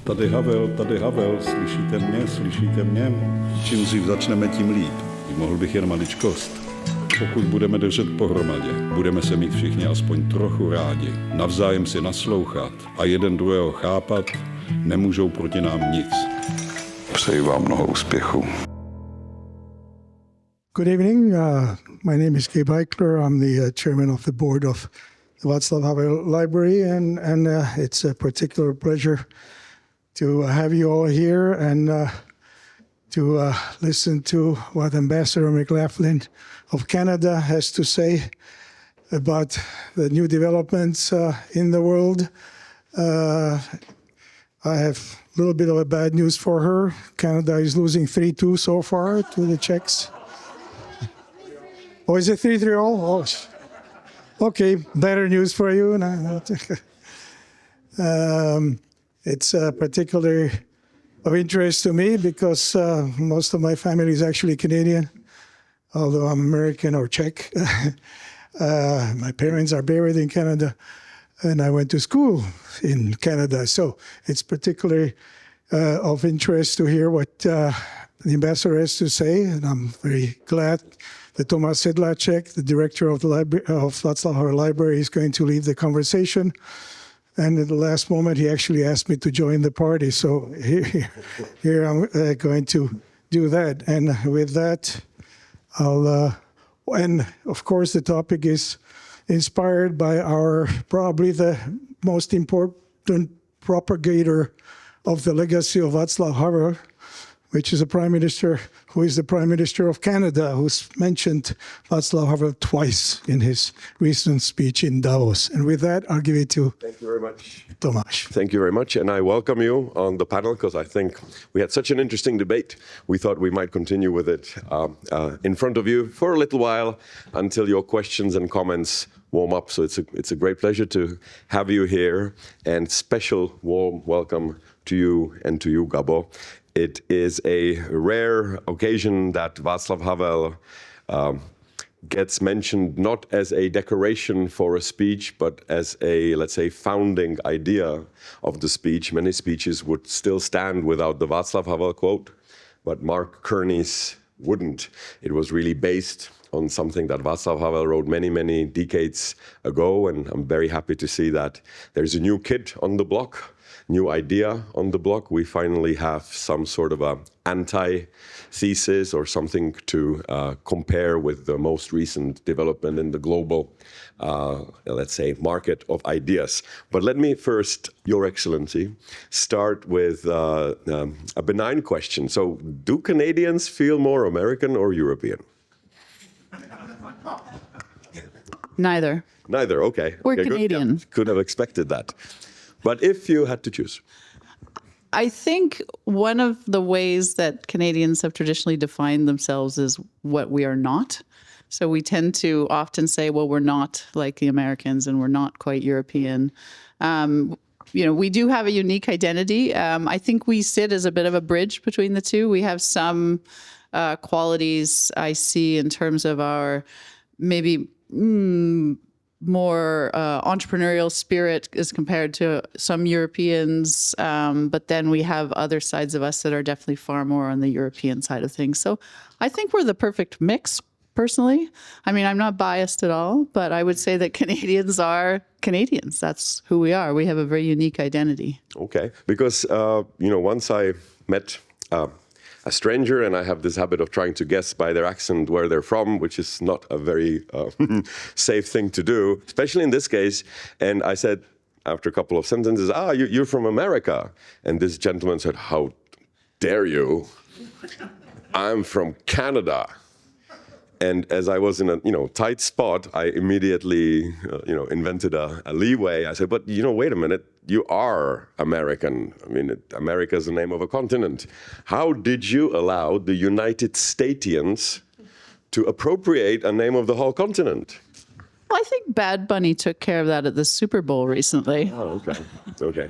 Tady Havel, slyšíte mě? Čím dřív začneme, tím líp. Mohl bych jen maličkost. Pokud budeme držet pohromadě, budeme se mít všichni aspoň trochu rádi, navzájem si naslouchat a jeden druhého chápat, nemůžou proti nám nic. Přeji vám mnoho úspěchů. Good evening. My name is Gabriel Eichler. I'm the chairman of the board of the Václav Havel Library, and it's a particular pleasure to have you all here and to listen to what Ambassador McLaughlin of Canada has to say about the new developments in the world. I have a little bit of a bad news for her. Canada is losing 3-2 so far to the Czechs. Oh, is it 3-3 all? Oh, okay, better news for you. It's particularly of interest to me because most of my family is actually Canadian, although I'm American or Czech. My parents are buried in Canada, and I went to school in Canada. So it's particularly of interest to hear what the ambassador has to say, and I'm very glad that Tomáš Sedláček, the director of the library of Václav Havel Library, is going to lead the conversation. And at the last moment, he actually asked me to join the party. So here I'm going to do that. And with that, and of course, the topic is inspired by our probably the most important propagator of the legacy of Václav Havel, which is a prime minister who is the prime minister of Canada, who's mentioned Václav Havel twice in his recent speech in Davos. And with that, I'll give it to Thank you very much, Tomáš. Thank you very much. And I welcome you on the panel because I think we had such an interesting debate. We thought we might continue with it in front of you for a little while until your questions and comments warm up. So it's a great pleasure to have you here, and special warm welcome to you and to you, Gabo. It is a rare occasion that Václav Havel gets mentioned not as a decoration for a speech, but as a, let's say, founding idea of the speech. Many speeches would still stand without the Václav Havel quote, but Mark Carney's wouldn't. It was really based on something that Václav Havel wrote many, many decades ago, and I'm very happy to see that there's a new kid on the block. New idea on the block. We finally have some sort of a anti-thesis or something to compare with the most recent development in the global, let's say, market of ideas. But let me first, Your Excellency, start with a benign question. So, do Canadians feel more American or European? Neither. Neither, okay. We're okay, Canadian. Yeah, could have expected that. But if you had to choose? I think one of the ways that Canadians have traditionally defined themselves is what we are not. So we tend to often say, well, we're not like the Americans and we're not quite European. We do have a unique identity. I think we sit as a bit of a bridge between the two. We have some qualities I see in terms of our maybe more entrepreneurial spirit as compared to some Europeans. But then we have other sides of us that are definitely far more on the European side of things. So I think we're the perfect mix, personally. I mean, I'm not biased at all, but I would say that Canadians are Canadians. That's who we are. We have a very unique identity. Okay. Because, once I met a stranger, and I have this habit of trying to guess by their accent where they're from, which is not a very safe thing to do, especially in this case. And I said, after a couple of sentences, you're from America. And this gentleman said, how dare you? I'm from Canada. And as I was in a tight spot, I immediately invented a leeway. I said, but wait a minute, you are American. I mean, America is the name of a continent. How did you allow the United Statians to appropriate a name of the whole continent? Well, I think Bad Bunny took care of that at the Super Bowl recently. Oh, okay.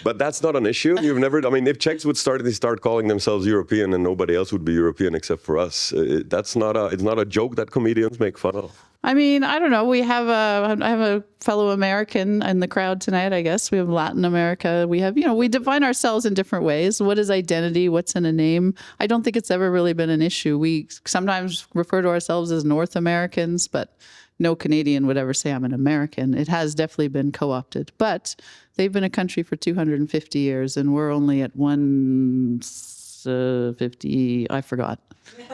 But that's not an issue. You've never, if Czechs would start calling themselves European and nobody else would be European except for us, it's not a joke that comedians make fun of. I mean, I don't know. I have a fellow American in the crowd tonight, I guess. We have Latin America. We have, we define ourselves in different ways. What is identity? What's in a name? I don't think it's ever really been an issue. We sometimes refer to ourselves as North Americans, but no Canadian would ever say I'm an American. It has definitely been co-opted, but they've been a country for 250 years and we're only at 150, I forgot.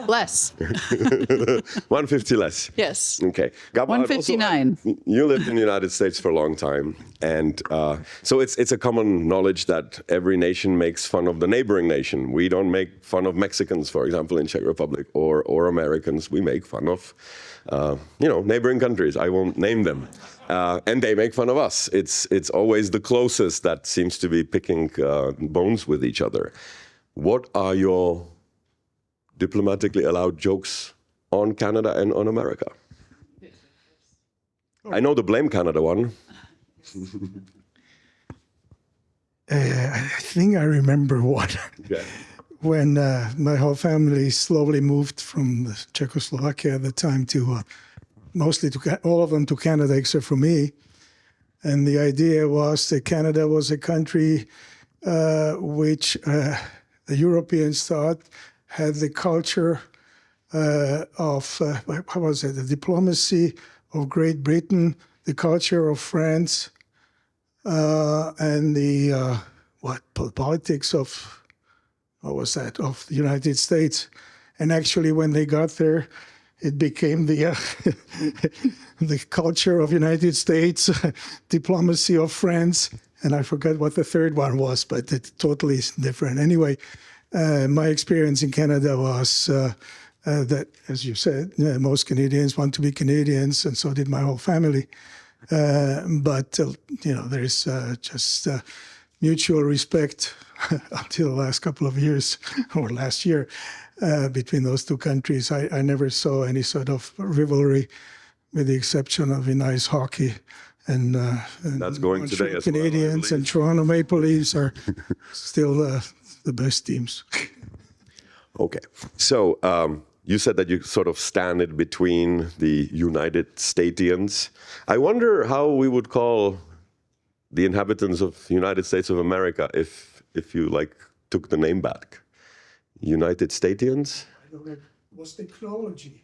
Less. 150 less. Yes. Okay. Gabriel, 159. Also, you lived in the United States for a long time, and so it's a common knowledge that every nation makes fun of the neighboring nation. We don't make fun of Mexicans, for example, in Czech Republic, or Americans. We make fun of, neighboring countries. I won't name them. And they make fun of us. It's always the closest that seems to be picking bones with each other. What are your diplomatically allowed jokes on Canada and on America? I know the blame Canada one. I think I remember one. Yeah. When my whole family slowly moved from Czechoslovakia at the time to all of them to Canada except for me. And the idea was that Canada was a country which the Europeans thought had the culture of, the diplomacy of Great Britain, the culture of France, and the, politics of, of the United States. And actually, when they got there, it became the the culture of United States, diplomacy of France, and I forgot what the third one was, but it's totally different. Anyway, my experience in Canada was that, as you said, most Canadians want to be Canadians, and so did my whole family. But there's just mutual respect until the last couple of years, or last year, between those two countries. I never saw any sort of rivalry, with the exception of in ice hockey. And that's going today as Canadians well, and Toronto Maple Leafs are still the best teams. Okay, so you said that you sort of stand in between the United Statians. I wonder how we would call the inhabitants of the United States of America if you took the name back. United Statians? I don't know, it was technology.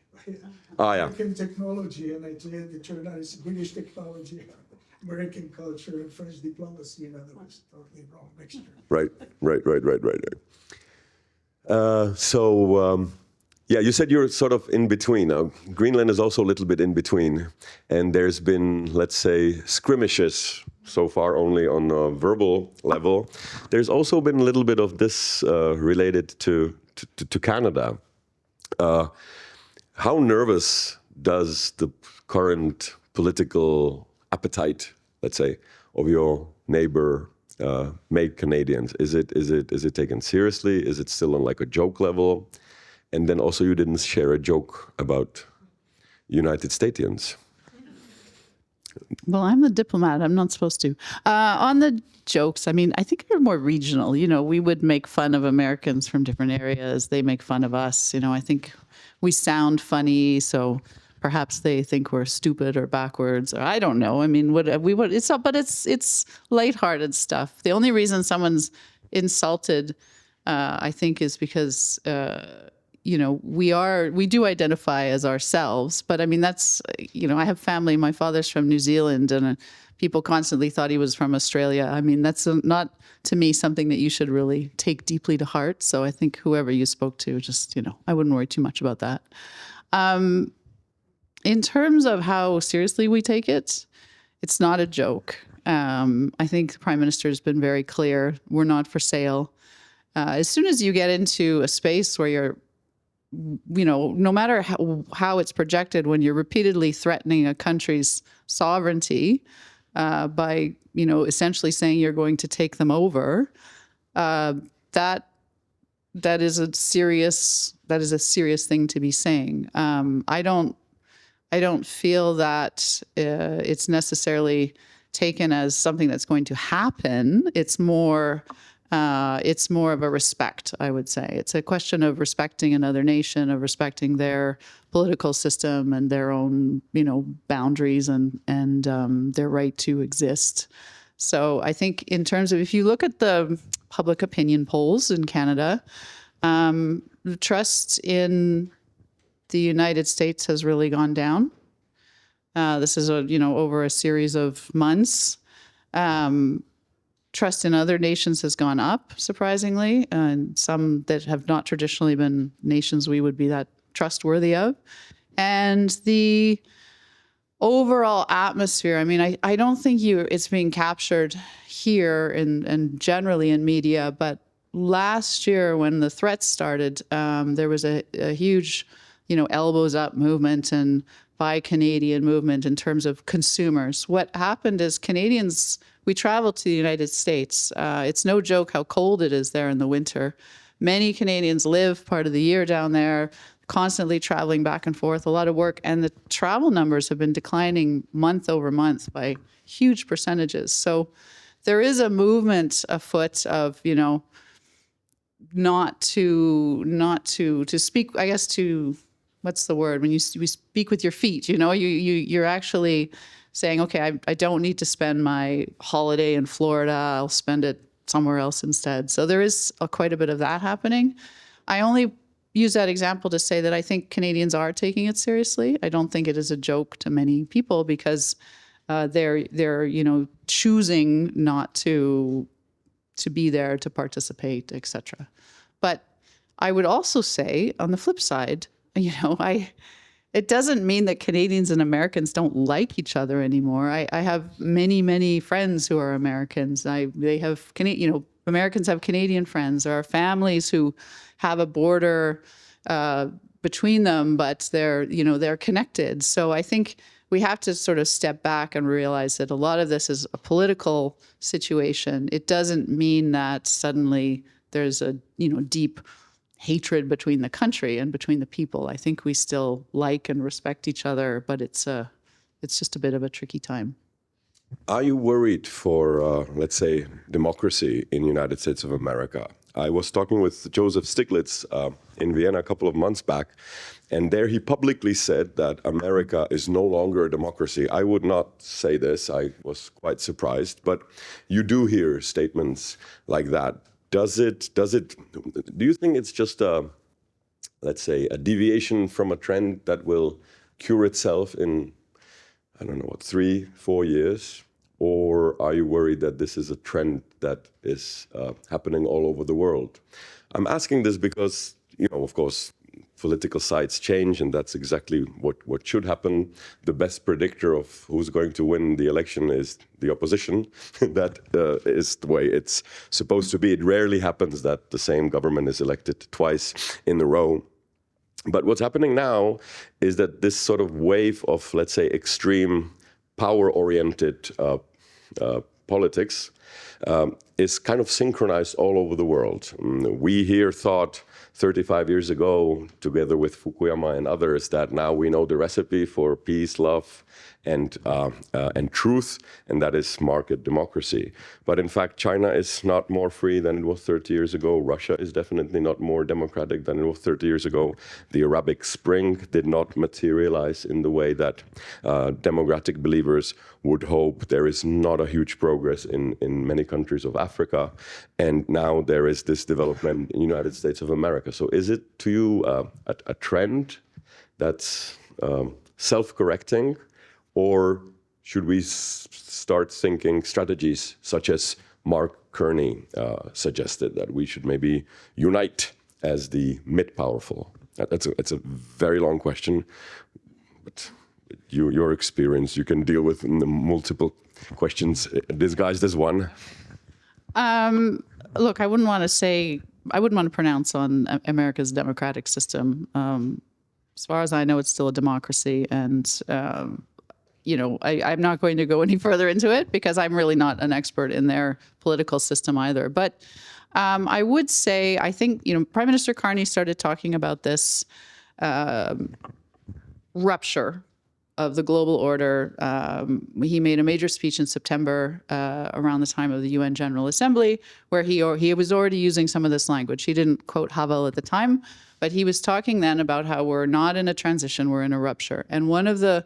Ah, yeah. American technology, and it turned out it's British technology, American culture, and French diplomacy. In other words, totally wrong mixture. Right. Yeah, you said you're sort of in between. Now, Greenland is also a little bit in between, and there's been, let's say, skirmishes so far only on a verbal level. There's also been a little bit of this related to Canada. How nervous does the current political appetite, let's say, of your neighbor make Canadians? Is it taken seriously? Is it still on a joke level? And then also you didn't share a joke about United Statians. Well, I'm the diplomat. I'm not supposed to. On the jokes, I mean, I think they're more regional. We would make fun of Americans from different areas. They make fun of us. I think we sound funny, so perhaps they think we're stupid or backwards, or I don't know. I mean, it's lighthearted stuff. The only reason someone's insulted, I think, is because we do identify as ourselves, but I mean, that's, I have family, my father's from New Zealand, and people constantly thought he was from Australia. I mean, that's not, to me, something that you should really take deeply to heart. So I think whoever you spoke to, just, I wouldn't worry too much about that. In terms of how seriously we take it, it's not a joke. I think the Prime Minister has been very clear. We're not for sale. As soon as you get into a space where you're, no matter how it's projected, when you're repeatedly threatening a country's sovereignty by, essentially saying you're going to take them over, that is a serious thing to be saying. I don't feel that it's necessarily taken as something that's going to happen. It's more It's more of a respect, I would say. It's a question of respecting another nation, of respecting their political system and their own, boundaries and their right to exist. So I think in terms of, if you look at the public opinion polls in Canada, the trust in the United States has really gone down. This is over a series of months. Trust in other nations has gone up, surprisingly, and some that have not traditionally been nations we would be that trustworthy of. And the overall atmosphere, I don't think it's being captured here and generally in media, but last year when the threats started, there was a huge, elbows up movement and Buy Canadian movement in terms of consumers. What happened is Canadians, we traveled to the United States. It's no joke how cold it is there in the winter. Many Canadians live part of the year down there, constantly traveling back and forth, a lot of work, and the travel numbers have been declining month over month by huge percentages. So there is a movement afoot of, not to speak, I guess, to, what's the word, when we speak with your feet, you're actually saying, okay, I don't need to spend my holiday in Florida, I'll spend it somewhere else instead. So there is quite a bit of that happening. I only use that example to say that I think Canadians are taking it seriously. I don't think it is a joke to many people because they're choosing not to be there, to participate, etc. But I would also say, on the flip side, it doesn't mean that Canadians and Americans don't like each other anymore. I have many, many friends who are Americans. Americans have Canadian friends. There are families who have a border between them, but they're connected. So I think we have to sort of step back and realize that a lot of this is a political situation. It doesn't mean that suddenly there's a deep hatred between the country and between the people. I think we still like and respect each other, but it's just a bit of a tricky time. Are you worried for, let's say, democracy in the United States of America? I was talking with Joseph Stiglitz in Vienna a couple of months back, and there he publicly said that America is no longer a democracy. I would not say this. I was quite surprised, but you do hear statements like that. Do you think it's just let's say, a deviation from a trend that will cure itself in, 3-4 years? Or are you worried that this is a trend that is happening all over the world? I'm asking this because, of course, political sides change, and that's exactly what should happen. The best predictor of who's going to win the election is the opposition. That is the way it's supposed to be. It rarely happens that the same government is elected twice in a row. But what's happening now is that this sort of wave of, let's say, extreme power-oriented politics is kind of synchronized all over the world. We here thought 35 years ago, together with Fukuyama and others, that now we know the recipe for peace, love, and truth, and that is market democracy. But in fact, China is not more free than it was 30 years ago. Russia is definitely not more democratic than it was 30 years ago. The Arabic Spring did not materialize in the way that democratic believers would hope. There is not a huge progress in many countries of Africa. And now there is this development in the United States of America. So is it to you a trend that's self-correcting? Or should we start thinking strategies such as Mark Carney suggested, that we should maybe unite as the mid-powerful? It's a very long question, but your experience, you can deal with multiple questions disguised as one. Look, I wouldn't want to pronounce on America's democratic system. As far as I know, it's still a democracy, and I'm not going to go any further into it because I'm really not an expert in their political system either. But I would say, I think, Prime Minister Carney started talking about this rupture the global order. He made a major speech in September around the time of the UN General Assembly, where he was already using some of this language. He didn't quote Havel at the time, but he was talking then about how we're not in a transition, we're in a rupture. And one of the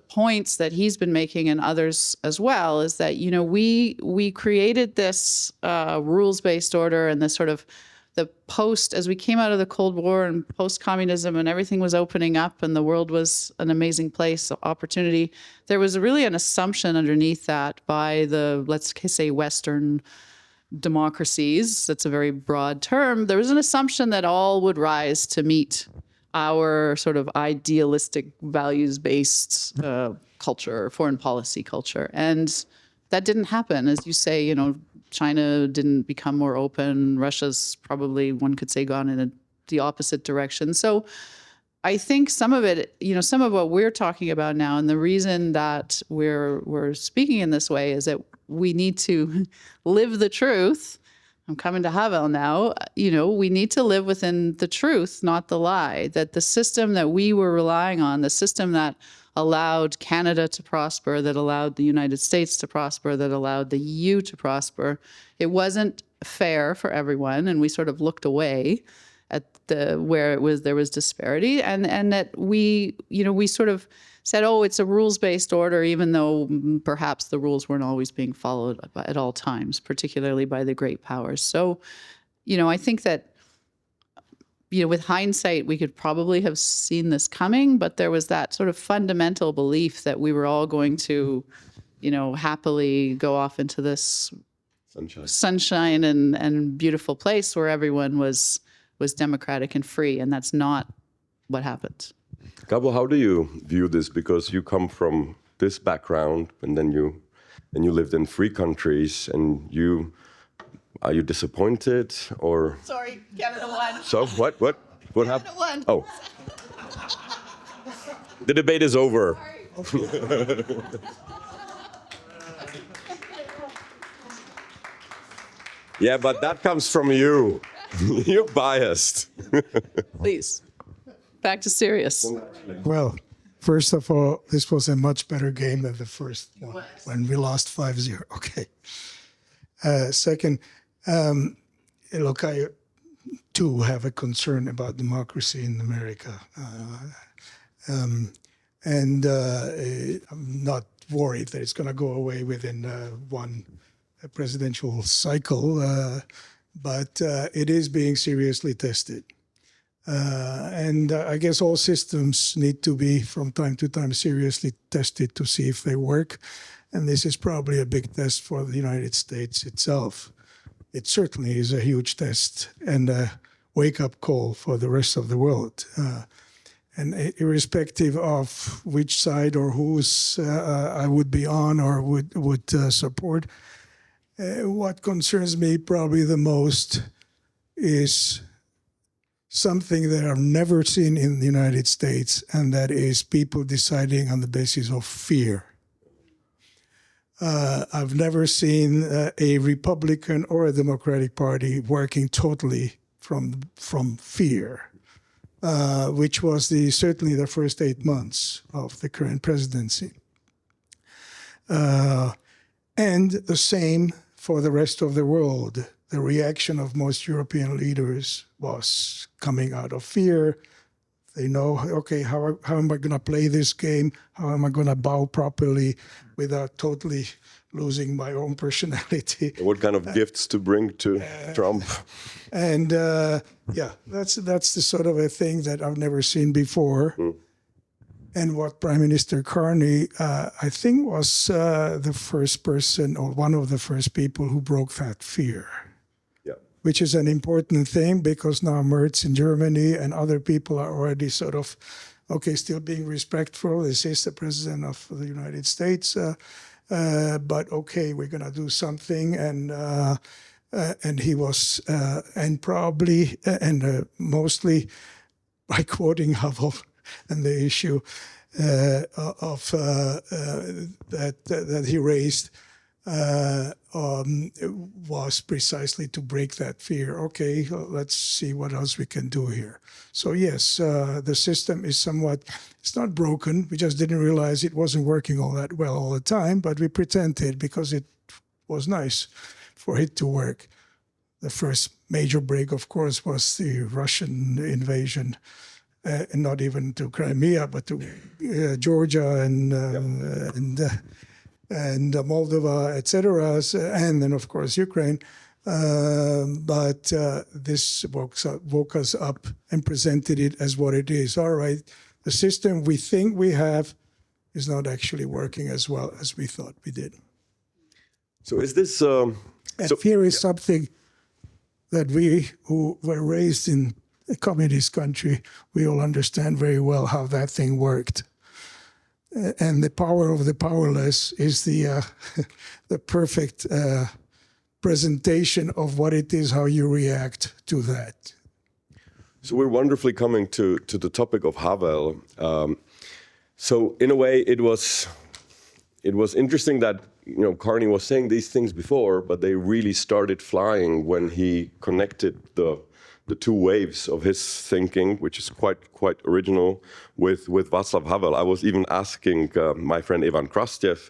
points that he's been making, and others as well, is that, you know, we created this rules-based order and this sort of the as we came out of the Cold War and post-communism and everything was opening up and the world was an amazing place, opportunity, there was really an assumption underneath that by the, let's say, Western democracies. That's a very broad term. There was an assumption that all would rise to meet our sort of idealistic, values-based culture, foreign policy culture. And that didn't happen. As you say, you know, China didn't become more open. Russia's probably, one could say, gone in the opposite direction. So I think some of it, you know, some of what we're talking about now, and the reason that we're speaking in this way is that we need to live the truth. I'm coming to Havel now. You know, we need to live within the truth, not the lie, that the system that we were relying on, the system that allowed Canada to prosper, that allowed the United States to prosper, that allowed the EU to prosper, it wasn't fair for everyone, and we sort of looked away at where there was disparity, and that we sort of said, oh, it's a rules-based order, even though perhaps the rules weren't always being followed at all times, particularly by the great powers. So, you know, I think that, you know, with hindsight, we could probably have seen this coming, but there was that sort of fundamental belief that we were all going to, you know, happily go off into this sunshine and beautiful place where everyone was democratic and free, and that's not what happened. Gabriel, how do you view this? Because you come from this background, and then you lived in 3 countries, and are you disappointed or? Sorry, Canada won. So what happened? Canada won. Oh, the debate is over. Yeah, but that comes from you. You're biased. Please, back to serious. Well, first of all, this was a much better game than the first one when we lost 5-0. Okay. Second, look, I too have a concern about democracy in America. And I'm not worried that it's going to go away within one presidential cycle, but it is being seriously tested. And I guess all systems need to be, from time to time, seriously tested to see if they work. And this is probably a big test for the United States itself. It certainly is a huge test and a wake-up call for the rest of the world. And irrespective of which side or whose I would be on or would support, what concerns me probably the most is something that I've never seen in the United States, and that is people deciding on the basis of fear. I've never seen a Republican or a Democratic Party working totally from fear, which was certainly the first 8 months of the current presidency. And the same for the rest of the world. The reaction of most European leaders was coming out of fear. They know, okay, how am I going to play this game? How am I going to bow properly without totally losing my own personality? What kind of gifts to bring to Trump? And yeah, that's the sort of a thing that I've never seen before. And what Prime Minister Carney, I think, was the first person or one of the first people who broke that fear. Which is an important thing, because now Merz in Germany and other people are already sort of, okay, still being respectful. This is the president of the United States, but okay, we're going to do something. And he was, and probably, and mostly by quoting Havel and the issue that he raised, was precisely to break that fear. Okay, let's see what else we can do here. So yes, the system is it's not broken. We just didn't realize it wasn't working all that well all the time, but we pretended because it was nice for it to work. The first major break, of course, was the Russian invasion, and not even to Crimea, but to Georgia and Moldova, etc., and then, of course, Ukraine. But this woke us up and presented it as what it is. All right, the system we think we have is not actually working as well as we thought we did. So is this... fear is something that we who were raised in a communist country, we all understand very well how that thing worked. And the power of the powerless is the perfect presentation of what it is, how you react to that. So we're wonderfully coming to the topic of Havel. So in a way, it was interesting that Carney was saying these things before, but they really started flying when he connected the two waves of his thinking, which is quite original, with Václav Havel. I was even asking my friend Ivan Krastev,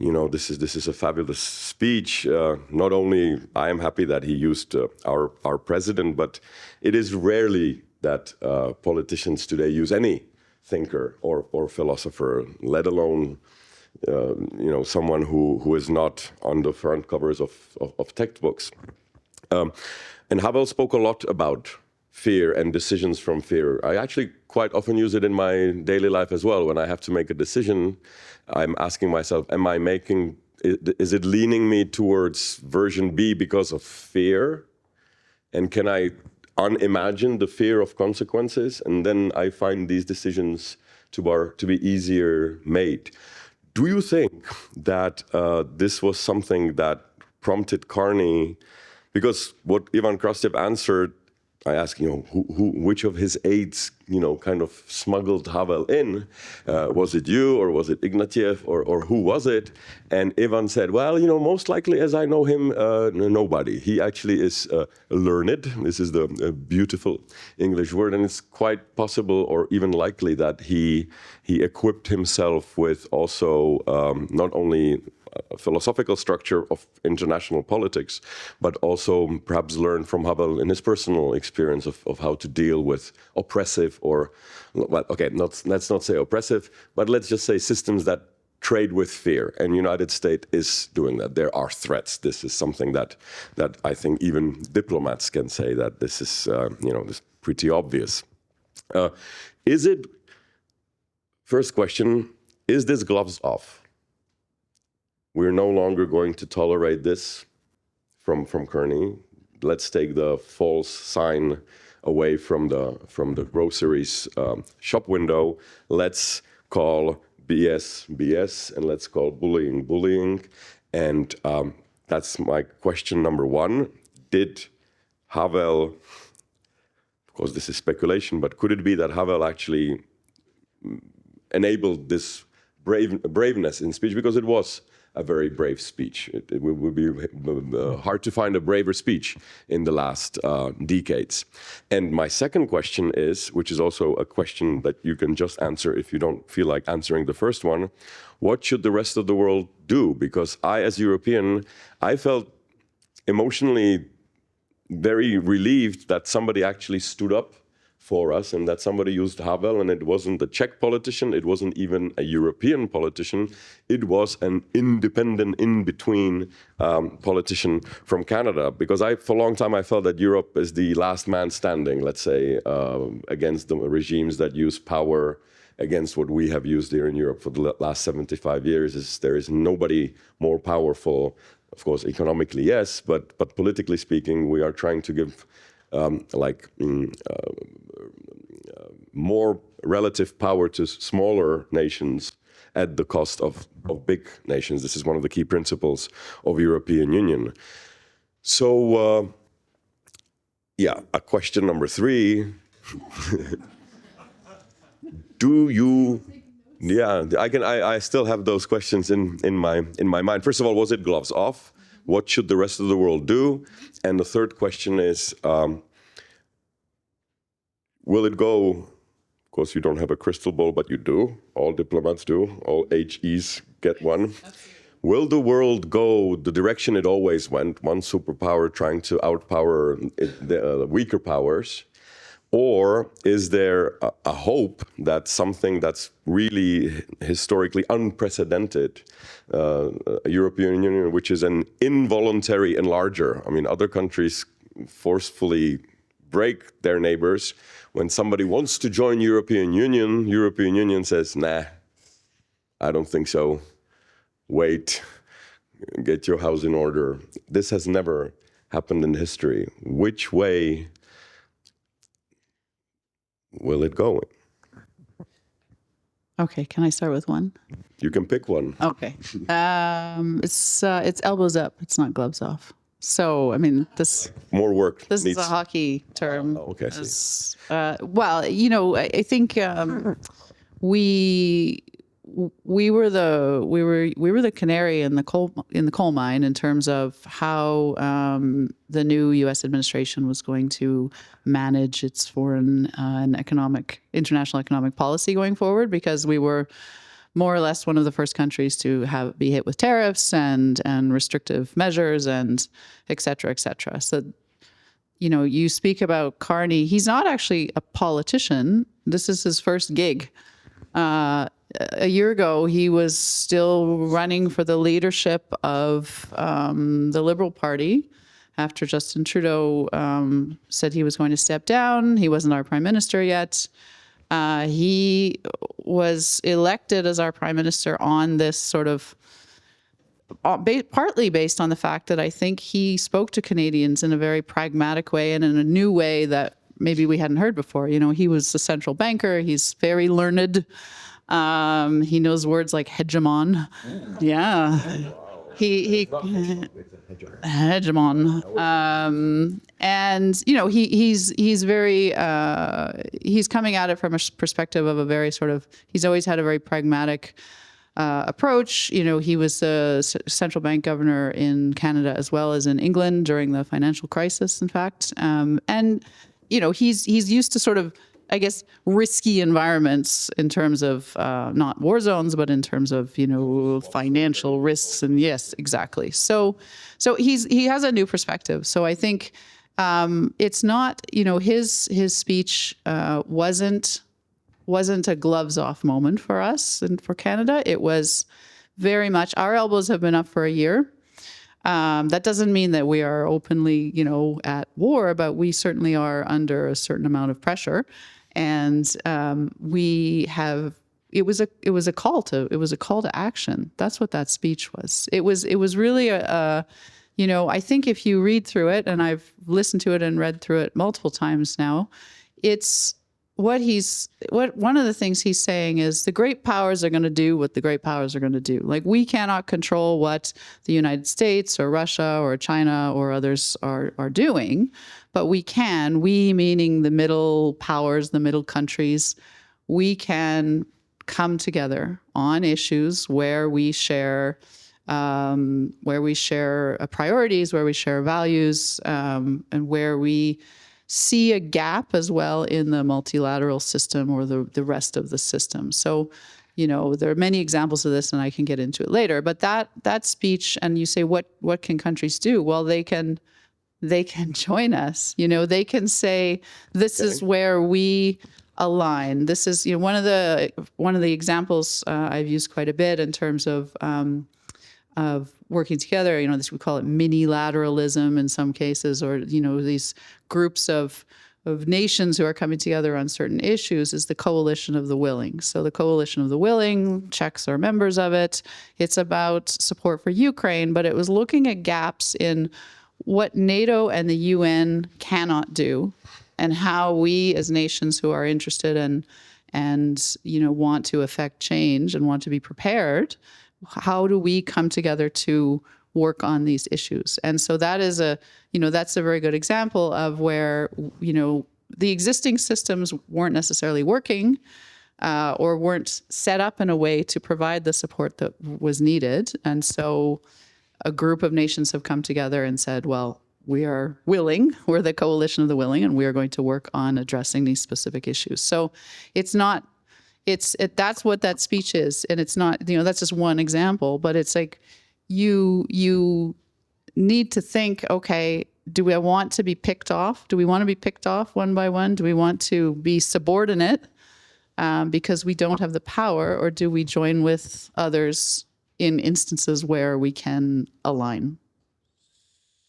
this is a fabulous speech. Not only I am happy that he used our president, but it is rarely that politicians today use any thinker or philosopher, let alone someone who is not on the front covers of textbooks. And Havel spoke a lot about fear and decisions from fear. I actually quite often use it in my daily life as well. When I have to make a decision, I'm asking myself, is it leaning me towards version B because of fear? And can I unimagine the fear of consequences? And then I find these decisions to be easier made. Do you think that this was something that prompted Carney? Because what Ivan Krastev answered, I asked, which of his aides, kind of smuggled Havel in? Was it you, or was it Ignatieff, or who was it? And Ivan said, well, most likely, as I know him, nobody. He actually is learned. This is the beautiful English word, and it's quite possible, or even likely, that he equipped himself with also not only a philosophical structure of international politics, but also perhaps learn from Havel in his personal experience of how to deal with oppressive let's not say oppressive, but let's just say systems that trade with fear. And United States is doing that. There are threats. This is something that I think even diplomats can say that this is, this pretty obvious. First question, is this gloves off? We're no longer going to tolerate this from Carney. Let's take the false sign away from the groceries shop window. Let's call BS BS, and let's call bullying bullying. And that's my question number one. Did Havel, of course this is speculation, but could it be that Havel actually enabled this braveness in speech? Because it was a very brave speech. It would be hard to find a braver speech in the last decades. And my second question is, which is also a question that you can just answer if you don't feel like answering the first one, what should the rest of the world do? Because I, as European, I felt emotionally very relieved that somebody actually stood up for us, and that somebody used Havel, and it wasn't a Czech politician, it wasn't even a European politician, it was an independent, in-between politician from Canada. Because for a long time I felt that Europe is the last man standing, let's say, against the regimes that use power against what we have used here in Europe for the last 75 years. There is nobody more powerful, of course, economically, yes, but politically speaking, we are trying to give more relative power to smaller nations at the cost of big nations. This is one of the key principles of European Union. So, a question number 3. Do you Yeah, I still have those questions in my mind. First of all, was it gloves off? What should the rest of the world do? And the third question is, will it go? Of course, you don't have a crystal ball, but you do. All diplomats do. All HEs get one. Will the world go the direction it always went, one superpower trying to outpower the weaker powers? Or is there a hope that something that's really historically unprecedented, European Union, which is an involuntary enlarger? I mean, other countries forcefully break their neighbors. When somebody wants to join European Union says, nah, I don't think so. Wait, get your house in order. This has never happened in history. Which way will it go? Okay, can I start with one? You can pick one. Okay. It's elbows up. It's not gloves off. So, I mean, this More work. This is a hockey term. Oh, okay. I see. Well, you know, I think we were the canary in the coal mine in terms of how the new U.S. administration was going to manage its foreign and international economic policy going forward, because we were more or less one of the first countries to be hit with tariffs and restrictive measures and et cetera, et cetera. So, you know, you speak about Carney. He's not actually a politician. This is his first gig. A year ago, he was still running for the leadership of the Liberal Party after Justin Trudeau said he was going to step down. He wasn't our prime minister yet. He was elected as our prime minister on this sort of partly based on the fact that I think he spoke to Canadians in a very pragmatic way and in a new way that maybe we hadn't heard before. You know, he was a central banker. He's very learned. He knows words like hegemon. Yeah. He hegemon. And, you know, he's very, he's coming at it from a perspective of a very sort of, he's always had a very pragmatic approach. You know, he was the central bank governor in Canada as well as in England during the financial crisis, in fact. And, you know, he's used to sort of, I guess, risky environments in terms of not war zones, but in terms of, you know, financial risks. And yes, exactly. So he has a new perspective. So I think it's not, you know, his speech wasn't a gloves off moment for us and for Canada. It was very much, our elbows have been up for a year. That doesn't mean that we are openly, you know, at war, but we certainly are under a certain amount of pressure. And it was a call to action. That's what that speech was. It was really you know, I think if you read through it, and I've listened to it and read through it multiple times now, it's one of the things he's saying is the great powers are going to do what the great powers are going to do. Like, we cannot control what the United States or Russia or China or others are doing, but we meaning the middle powers, the middle countries, we can come together on issues where we share priorities, where we share values, and where we see a gap as well in the multilateral system or the rest of the system. So, you know, there are many examples of this, and I can get into it later. But that speech, and you say, what can countries do? Well, they can join us. You know, they can say, this is where we align. This is, you know, one of the examples I've used quite a bit in terms of working together. You know, we call it mini-lateralism in some cases, or, you know, these groups of nations who are coming together on certain issues is the coalition of the willing. So the coalition of the willing, Czechs are members of it. It's about support for Ukraine, but it was looking at gaps in what NATO and the UN cannot do, and how we as nations who are interested and you know, want to affect change and want to be prepared, how do we come together to work on these issues? And so that is that's a very good example of where, you know, the existing systems weren't necessarily working, or weren't set up in a way to provide the support that was needed. And so a group of nations have come together and said, well, we are willing, we're the coalition of the willing, and we are going to work on addressing these specific issues. So it's not, that's what that speech is. And it's not, that's just one example, but it's like you need to think, okay, do we want to be picked off? Do we want to be picked off one by one? Do we want to be subordinate because we don't have the power, or do we join with others in instances where we can align?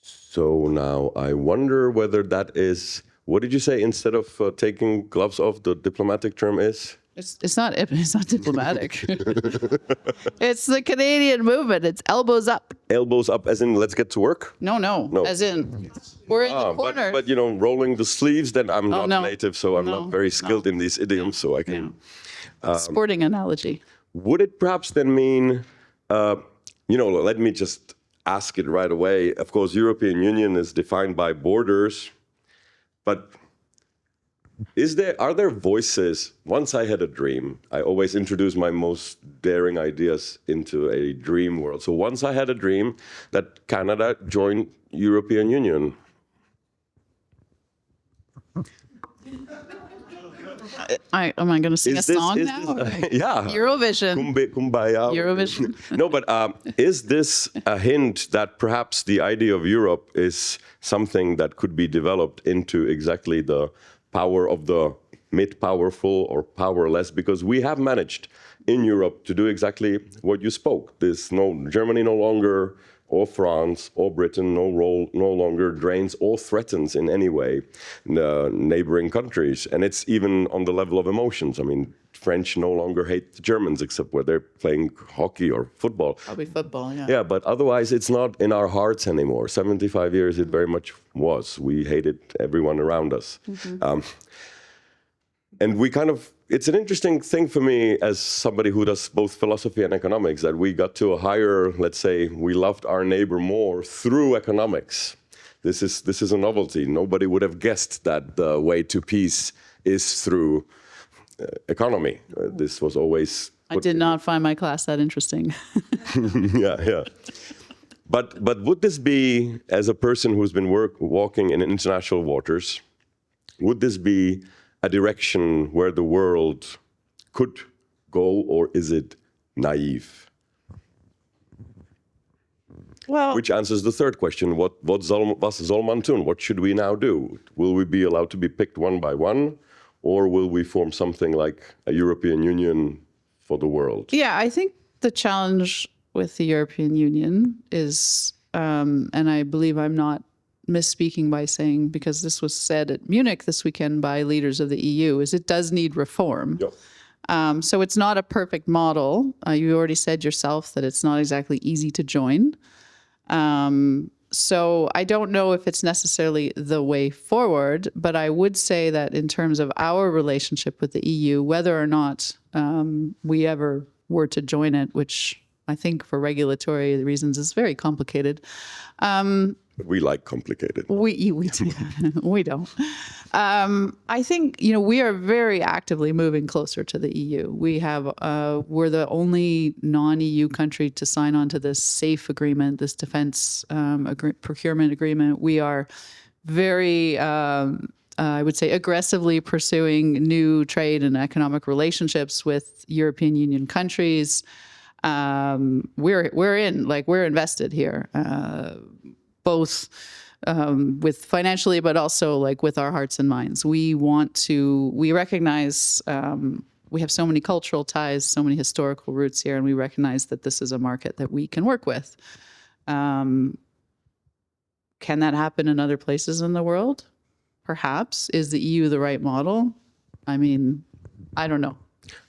So now I wonder whether that is, what did you say instead of taking gloves off, the diplomatic term is? It's not diplomatic. It's the Canadian movement. It's elbows up. Elbows up as in let's get to work? No. As in we're in the corner. But rolling the sleeves, then I'm not native, so I'm not very skilled in these idioms, so I can... Sporting analogy. Would it perhaps then mean, let me just ask it right away. Of course, European Union is defined by borders, but are there voices? Once I had a dream. I always introduce my most daring ideas into a dream world. So once I had a dream that Canada joined European Union. Am I going to sing a song now? Yeah. Eurovision. Kumbaya. Eurovision. No, but is this a hint that perhaps the idea of Europe is something that could be developed into exactly the power of the mid-powerful or powerless? Because we have managed in Europe to do exactly what you spoke. Germany no longer, or France, or Britain no longer drains or threatens in any way the neighboring countries. And it's even on the level of emotions. I mean, French no longer hate the Germans except where they're playing hockey or football. Probably football, yeah. Yeah, but otherwise it's not in our hearts anymore. 75 years it very much was. We hated everyone around us. Mm-hmm. And it's an interesting thing for me as somebody who does both philosophy and economics, that we got to a higher, let's say, we loved our neighbor more through economics. This is a novelty. Nobody would have guessed that the way to peace is through economy. This was always... I did not find my class that interesting. Yeah. But would this be, as a person who's been walking in international waters, would this be a direction where the world could go, or is it naive? Well, which answers the third question: was soll man tun? What should we now do? Will we be allowed to be picked one by one, or will we form something like a European Union for the world? Yeah, I think the challenge with the European Union is, and I believe I'm not misspeaking by saying, because this was said at Munich this weekend by leaders of the EU, is it does need reform. Yep. So it's not a perfect model. You already said yourself that it's not exactly easy to join. So I don't know if it's necessarily the way forward, but I would say that in terms of our relationship with the EU, whether or not we ever were to join it, which I think for regulatory reasons is very complicated. But we like complicated. We do. We don't. I think, we are very actively moving closer to the EU. We're the only non-EU country to sign on to this SAFE agreement, this defense procurement agreement. We are very, I would say, aggressively pursuing new trade and economic relationships with European Union countries. We're invested here. Both with financially, but also with our hearts and minds. We recognize we have so many cultural ties, so many historical roots here, and we recognize that this is a market that we can work with. Can that happen in other places in the world? Perhaps. Is the EU the right model? I mean, I don't know.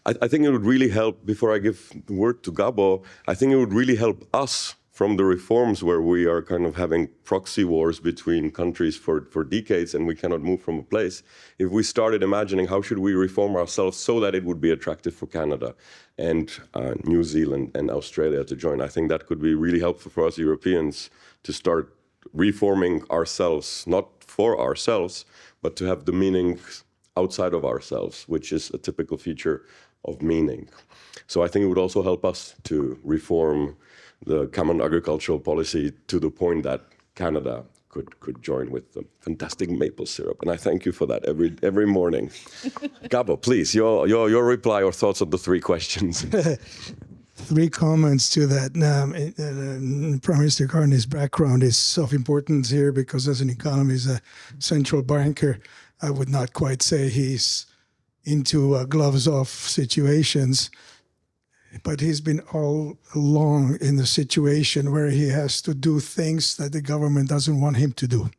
I think it would really help, before I give the word to Gabo, I think it would really help us from the reforms where we are kind of having proxy wars between countries for decades and we cannot move from a place. If we started imagining how should we reform ourselves so that it would be attractive for Canada and New Zealand and Australia to join, I think that could be really helpful for us Europeans to start reforming ourselves, not for ourselves, but to have the meaning outside of ourselves, which is a typical feature of meaning. So I think it would also help us to reform the common agricultural policy to the point that Canada could join with the fantastic maple syrup. And I thank you for that every morning. Gabo, please, your reply or thoughts on the 3 questions. 3 comments to that. Prime Minister Carney's background is of importance here because as an economist, a central banker, I would not quite say he's into gloves-off situations, but he's been all along in the situation where he has to do things that the government doesn't want him to do.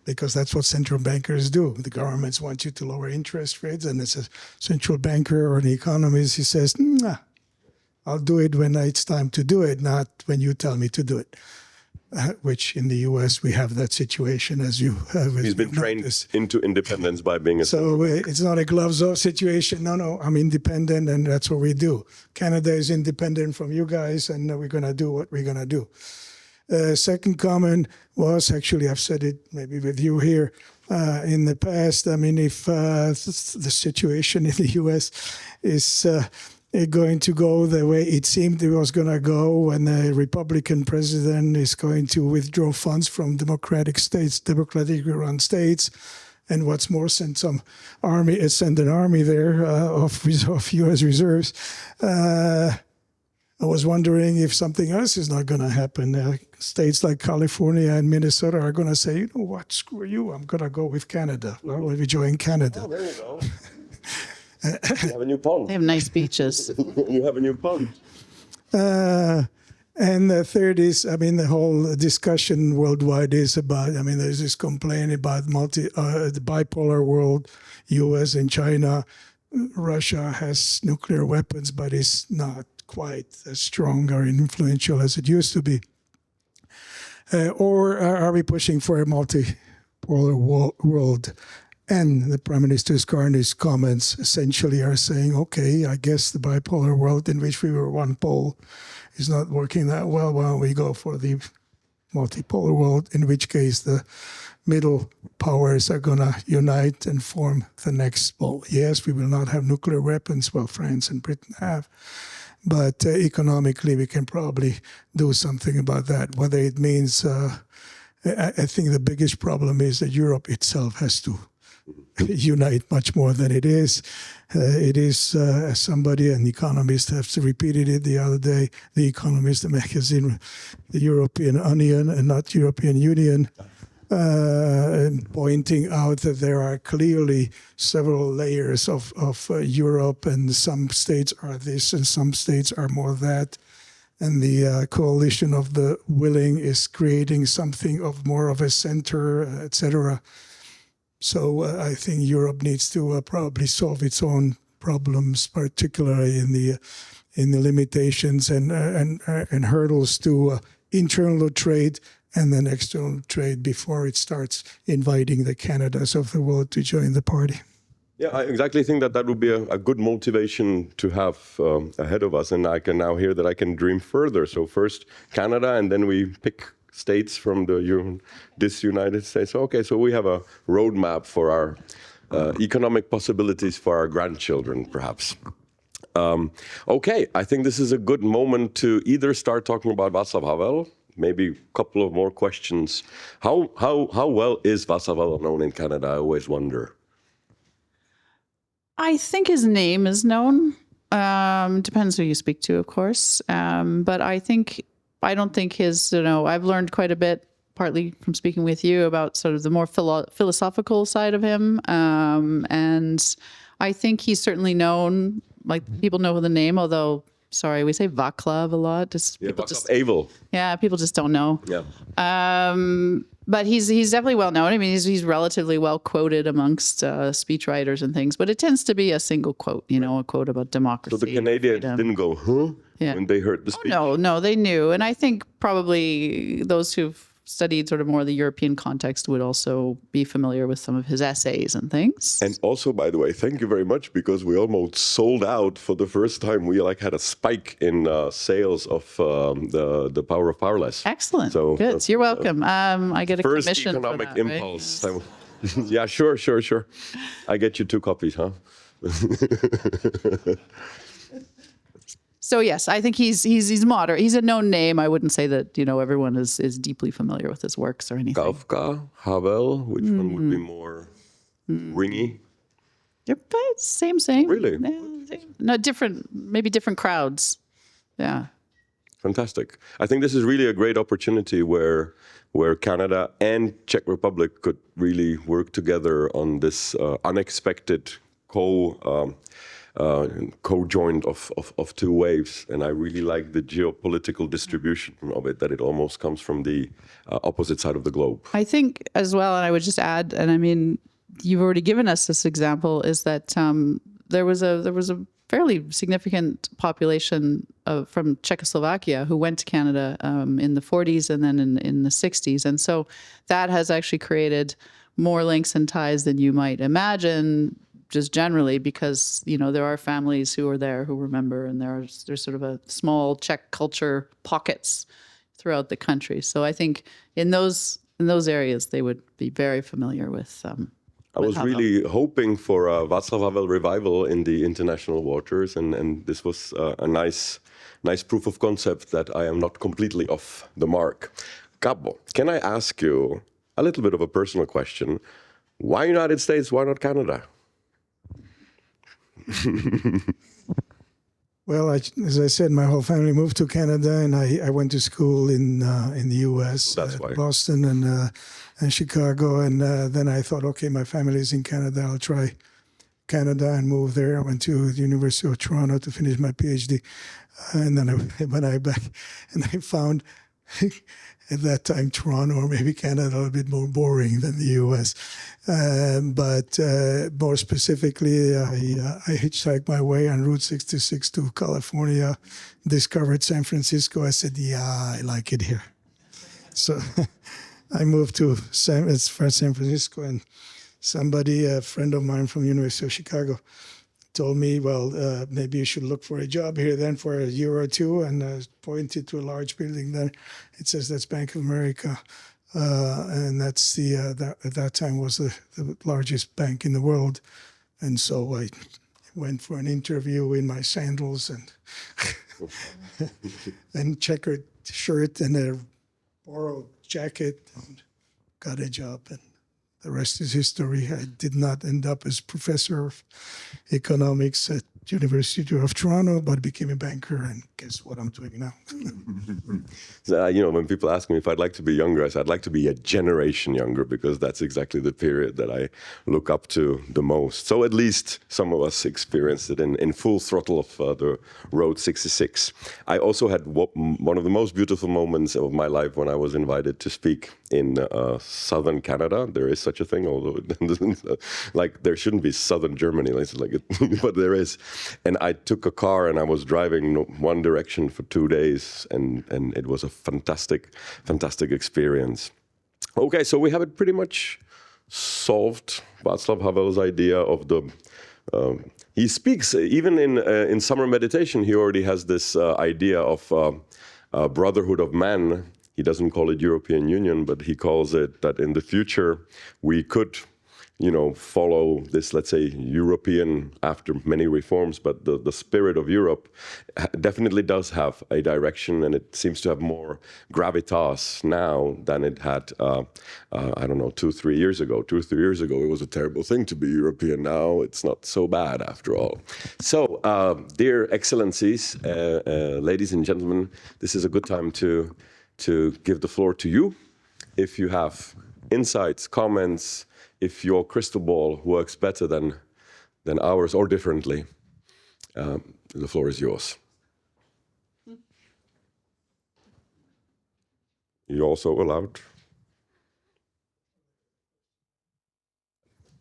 Because that's what central bankers do. The governments want you to lower interest rates, and as a central banker or an economist, he says, nah, I'll do it when it's time to do it, not when you tell me to do it. Which in the U.S. we have that situation, as you have. He's been trained into independence by being a. So it's not a gloves-off situation. No, I'm independent, and that's what we do. Canada is independent from you guys, and we're going to do what we're going to do. Second comment was, actually, I've said it maybe with you here in the past. I mean, if the situation in the U.S. is going to go the way it seemed it was going to go when the Republican president is going to withdraw funds from democratically run states, and what's more, send an army there of U.S. reserves. I was wondering if something else is not going to happen. States like California and Minnesota are going to say, you know what, screw you, I'm going to go with Canada. Well, we join Canada. Oh, there you go. You have a new pond. They have nice beaches. You have a new pond. And the third is, I mean, the whole discussion worldwide is about, I mean, there's this complaint about the bipolar world, U.S. and China. Russia has nuclear weapons, but it's not quite as strong or influential as it used to be. Or are we pushing for a multipolar world? And the Prime Minister Carney's comments essentially are saying, okay, I guess the bipolar world in which we were one pole is not working that well. Why don't we go for the multipolar world, in which case the middle powers are going to unite and form the next pole. Yes, we will not have nuclear weapons. Well, France and Britain have. But economically, we can probably do something about that. Whether it means, I think the biggest problem is that Europe itself has to unite much more than it is. It is, as somebody, an economist, has repeated it the other day, The Economist, the magazine, the European Onion and not European Union, and pointing out that there are clearly several layers of Europe, and some states are this and some states are more that. And the coalition of the willing is creating something of more of a center, etc. So I think Europe needs to probably solve its own problems, particularly in the limitations and hurdles to internal trade and then external trade before it starts inviting the Canadas of the world to join the party. Yeah, I exactly think that would be a good motivation to have ahead of us. And I can now hear that I can dream further. So first Canada, and then we pick states from this United States. Okay, so we have a roadmap for our economic possibilities for our grandchildren, perhaps. Okay, I think this is a good moment to either start talking about Václav Havel, maybe a couple of more questions. How well is Václav Havel known in Canada? I always wonder. I think his name is known. Depends who you speak to, of course. But I don't think his, I've learned quite a bit, partly from speaking with you, about sort of the more philosophical side of him. And I think he's certainly known, like people know the name, although, sorry, we say Václav a lot. Václav Havel. Yeah, people just don't know. Yeah. But he's definitely well known. I mean, he's relatively well quoted amongst speechwriters and things. But it tends to be a single quote, a quote about democracy. So the Canadians didn't go, huh? Yeah. When they heard the speech? No, they knew. And I think probably those who've studied sort of more the European context would also be familiar with some of his essays and things. And also, by the way, thank you very much, because we almost sold out for the first time. We had a spike in sales of the Power of Powerless. Excellent. So good. You're welcome. I get a commission economic for that, impulse. Right? Yeah, sure. I get you 2 copies, huh? So yes, I think he's moderate. He's a known name. I wouldn't say that everyone is deeply familiar with his works or anything. Kafka, Havel, which one would be more ringy? Yep, same. Really? Yeah, no, different, maybe different crowds. Yeah. Fantastic. I think this is really a great opportunity where Canada and Czech Republic could really work together on this unexpected co-joint of two waves. And I really like the geopolitical distribution of it, that it almost comes from the opposite side of the globe. I think as well, and I would just add, and I mean, you've already given us this example, is that there was a fairly significant population from Czechoslovakia who went to Canada in the 40s and then in the 60s. And so that has actually created more links and ties than you might imagine, just generally, because, there are families who are there who remember, and there's sort of a small Czech culture pockets throughout the country. So I think in those areas, they would be very familiar with I was really hoping for a Václav Havel revival in the international waters, and this was a nice proof of concept that I am not completely off the mark. Gabo, can I ask you a little bit of a personal question? Why United States? Why not Canada? Well, as I said, my whole family moved to Canada, and I went to school in the U.S. That's why. Boston and Chicago, and then I thought, okay, my family's in Canada, I'll try Canada and move there. I went to the University of Toronto to finish my PhD, and then I went back, and I found at that time Toronto or maybe Canada a little bit more boring than the U.S. But more specifically, I hitchhiked my way on Route 66 to California, discovered San Francisco. I said, yeah, I like it here. So I moved to San Francisco, and somebody, a friend of mine from the University of Chicago, told me, well, maybe you should look for a job here then for a year or two, and pointed to a large building there. It says that's Bank of America, and that's at that time was the largest bank in the world. And so I went for an interview in my sandals and checkered shirt and a borrowed jacket, and got a job. And the rest is history. I did not end up as professor of economics at University of Toronto, but became a banker, and guess what I'm doing now? So, when people ask me if I'd like to be younger, I say I'd like to be a generation younger, because that's exactly the period that I look up to the most. So at least some of us experienced it in full throttle of the Road 66. I also had one of the most beautiful moments of my life when I was invited to speak in southern Canada. There is such a thing, although it doesn't, like there shouldn't be southern Germany, but there is. And I took a car and I was driving one direction for 2 days, and it was a fantastic experience. Okay, so we have it pretty much solved. Václav Havel's idea of the he speaks even in summer meditation. He already has this idea of brotherhood of man. He doesn't call it European Union, but he calls it that in the future we could, follow this, let's say, European, after many reforms, but the spirit of Europe definitely does have a direction, and it seems to have more gravitas now than it had, 2-3 years ago. 2-3 years ago, it was a terrible thing to be European. Now it's not so bad after all. So, dear excellencies, ladies and gentlemen, this is a good time to give the floor to you. If you have insights, comments, if your crystal ball works better than ours or differently, the floor is yours. You're also allowed.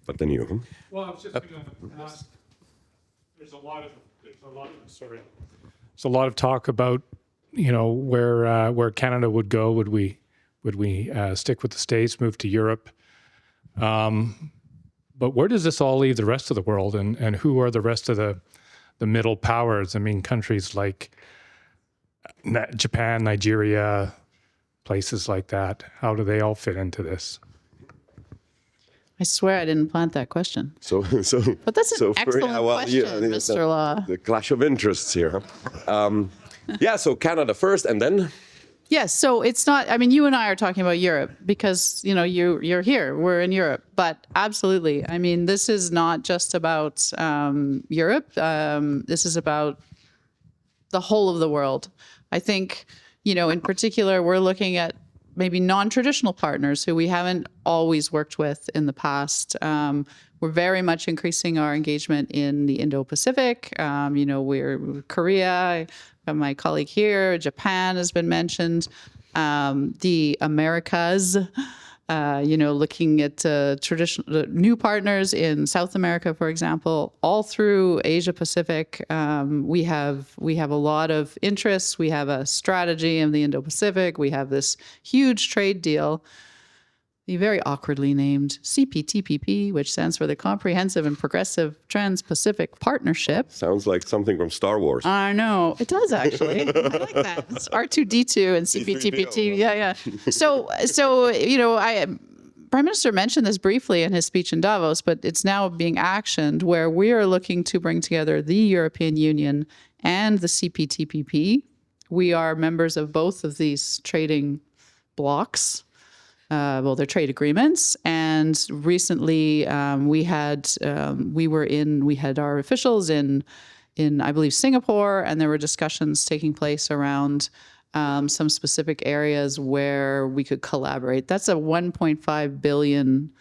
But then you. Well, I was just going to ask. There's a lot of talk about where Canada would go. Would we stick with the States, move to Europe? But where does this all leave the rest of the world, and who are the rest of the middle powers? I mean, countries like Japan, Nigeria, places like that. How do they all fit into this? I swear I didn't plant that question. But that's an excellent question, Mr. Law. The clash of interests here. Yeah, so Canada first, and then? Yes, so it's not, I mean, you and I are talking about Europe because, you know, you're here, we're in Europe, but absolutely. I mean, this is not just about Europe. This is about the whole of the world. I think, you know, in particular, we're looking at maybe non-traditional partners who we haven't always worked with in the past. We're very much increasing our engagement in the Indo-Pacific. You know, we're Korea. My colleague here, Japan has been mentioned, the Americas, you know, looking at traditional new partners in South America, for example, all through Asia Pacific. We have a lot of interests. We have a strategy in the Indo-Pacific. We have this huge trade deal, the very awkwardly named CPTPP, which stands for the Comprehensive and Progressive Trans-Pacific Partnership. Sounds like something from Star Wars. I know. It does, actually. I like that. It's R2-D2 and CPTPP. Yeah. So you know, Prime Minister mentioned this briefly in his speech in Davos, but it's now being actioned where we are looking to bring together the European Union and the CPTPP. We are members of both of these trading blocs. Well, they're trade agreements, and recently we had our officials in I believe Singapore, and there were discussions taking place around some specific areas where we could collaborate. That's a 1.5 billion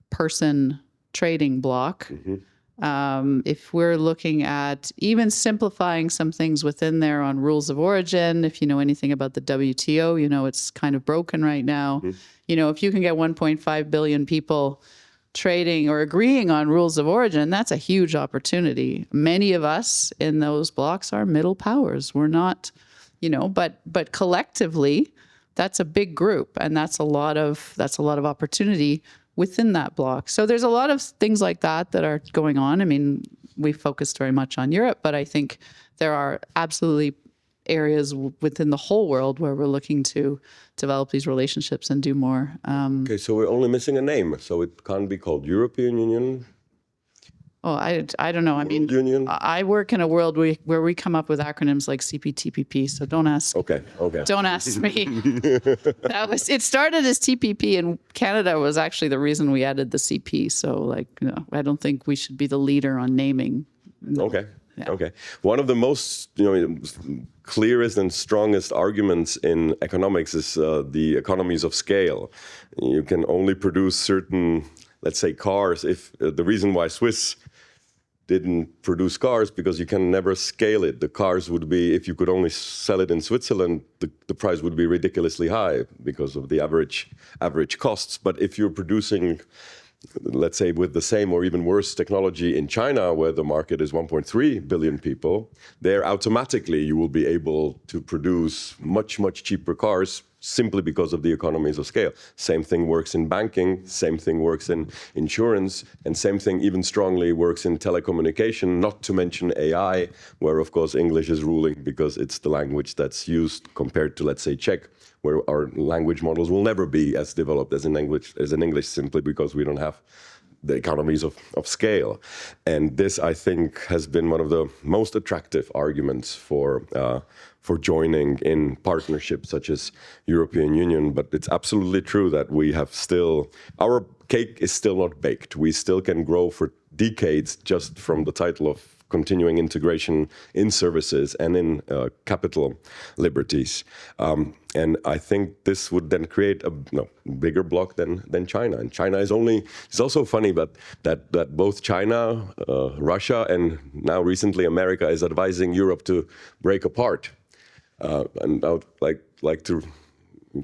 person trading bloc. If we're looking at even simplifying some things within there on rules of origin, if you know anything about the WTO, you know it's kind of broken right now. You know, if you can get 1.5 billion people trading or agreeing on rules of origin, that's a huge opportunity. Many of us in those blocks are middle powers. We're not, you know, but collectively, that's a big group, and that's a lot of opportunity within that block. So there's a lot of things like that are going on. I mean, we focused very much on Europe, but I think there are absolutely areas within the whole world where we're looking to develop these relationships and do more. Okay, so we're only missing a name, so it can't be called European Union. Oh, I don't know. I mean, Union. I work in a world where we come up with acronyms like CPTPP. So don't ask. Okay. Don't ask me. It started as TPP, and Canada was actually the reason we added the CP. So, like, you know, I don't think we should be the leader on naming. Okay. Yeah. Okay. One of the most, you know, clearest and strongest arguments in economics is the economies of scale. You can only produce certain, let's say, cars. If the reason why Swiss didn't produce cars because you can never scale it. The cars would be, if you could only sell it in Switzerland, the price would be ridiculously high because of the average costs. But if you're producing, let's say, with the same or even worse technology in China, where the market is 1.3 billion people, there automatically you will be able to produce much, much cheaper cars simply because of the economies of scale. Same thing works in banking, same thing works in insurance, and same thing even strongly works in telecommunication, not to mention AI, where of course English is ruling because it's the language that's used compared to, let's say, Czech, where our language models will never be as developed as in English simply because we don't have the economies of scale. And this, I think, has been one of the most attractive arguments for joining in partnerships such as European Union. But it's absolutely true that we have still, our cake is still not baked. We still can grow for decades just from the title of continuing integration in services and in capital liberties. And I think this would then create a bigger bloc than China. And China is it's also funny that both China, Russia, and now recently America is advising Europe to break apart. And I would like to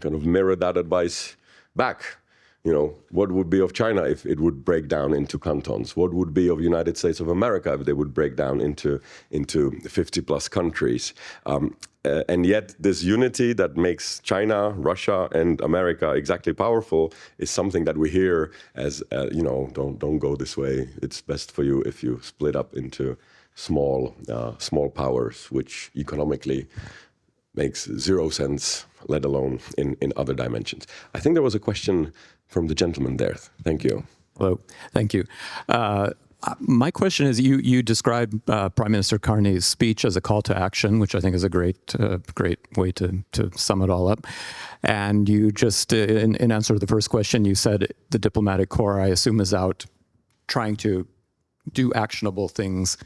kind of mirror that advice back. You know, what would be of China if it would break down into cantons? What would be of the United States of America if they would break down into 50 plus countries? And yet this unity that makes China, Russia, and America exactly powerful is something that we hear as, you know, don't go this way. It's best for you if you split up into small powers, which economically makes zero sense, let alone in other dimensions. I think there was a question from the gentleman there. Thank you. Hello, thank you. My question is, you described Prime Minister Carney's speech as a call to action, which I think is a great way to sum it all up. And you just, in answer to the first question, you said the diplomatic corps, I assume, is out trying to do actionable things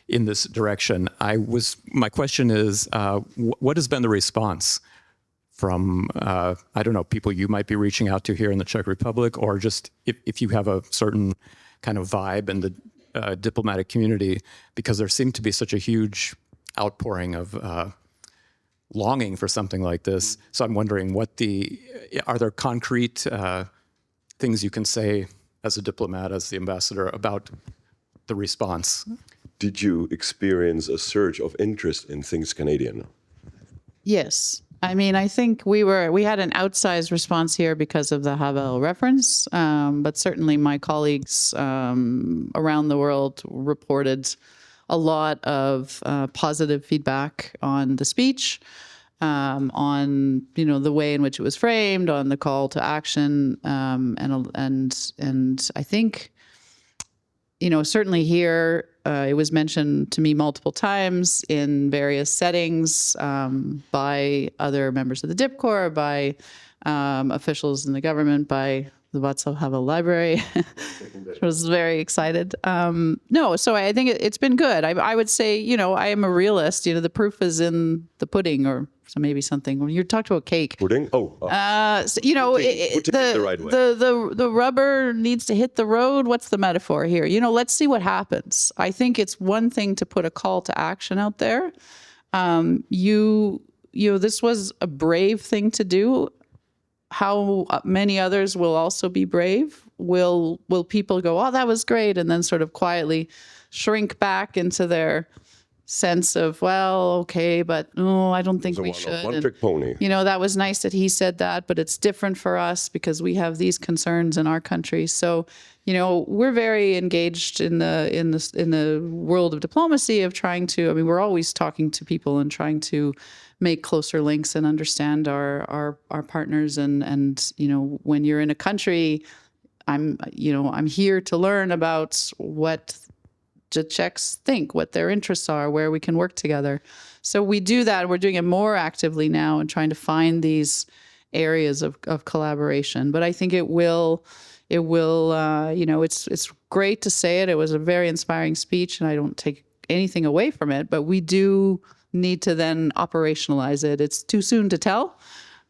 in this direction. My question is, what has been the response from, I don't know, people you might be reaching out to here in the Czech Republic, or just if you have a certain kind of vibe in the diplomatic community, because there seemed to be such a huge outpouring of longing for something like this. So I'm wondering, are there concrete things you can say as a diplomat, as the ambassador, about the response? Did you experience a surge of interest in things Canadian? Yes. I mean, I think we had an outsized response here because of the Havel reference, but certainly my colleagues around the world reported a lot of positive feedback on the speech, on the way in which it was framed, on the call to action, and I think certainly here. It was mentioned to me multiple times in various settings by other members of the DIP Corps, by officials in the government, by the Václav Havel Library. I was very excited. So I think it's been good. I would say, I am a realist. The proof is in the pudding, or so maybe something. When you talk about cake. Pudding? The right way. The rubber needs to hit the road. What's the metaphor here? Let's see what happens. I think it's one thing to put a call to action out there. This was a brave thing to do. How many others will also be brave? Will people go, oh, that was great, and then sort of quietly shrink back into their sense of, well, okay, but I don't think we should. One-trick pony. That was nice that he said that, but it's different for us because we have these concerns in our country. So, we're very engaged in the world of diplomacy of trying to. I mean, we're always talking to people and trying to make closer links and understand our partners. And when you're in a country, I'm here to learn about what the Czechs think, what their interests are, where we can work together. So we do that. We're doing it more actively now and trying to find these areas of collaboration. But I think it will. It's great to say it. It was a very inspiring speech, and I don't take anything away from it. But we do need to then operationalize it. It's too soon to tell,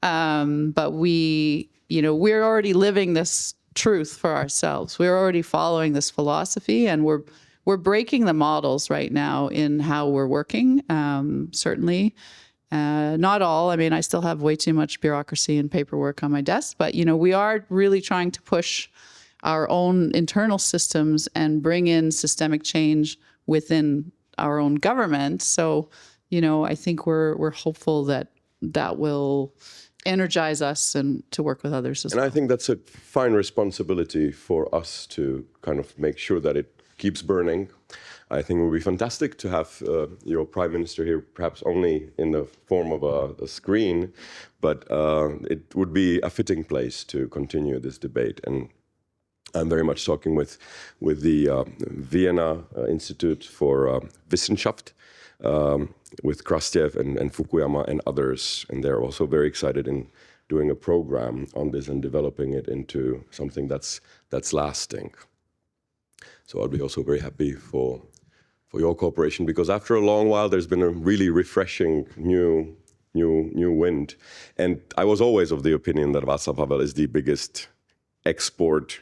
but we're already living this truth for ourselves. We're already following this philosophy, and we're breaking the models right now in how we're working. Certainly, not all. I mean, I still have way too much bureaucracy and paperwork on my desk, but we are really trying to push our own internal systems and bring in systemic change within our own government. So, I think we're hopeful that will energize us and to work with others as well. And I think that's a fine responsibility for us to kind of make sure that it keeps burning. I think it would be fantastic to have your Prime Minister here, perhaps only in the form of a screen, but it would be a fitting place to continue this debate. And I'm very much talking with the Vienna Institute for Wissenschaft, with Krastjev and Fukuyama and others, and they're also very excited in doing a program on this and developing it into something that's lasting. So I'll be also very happy for your cooperation, because after a long while there's been a really refreshing new wind. And I was always of the opinion that Václav Havel is the biggest export,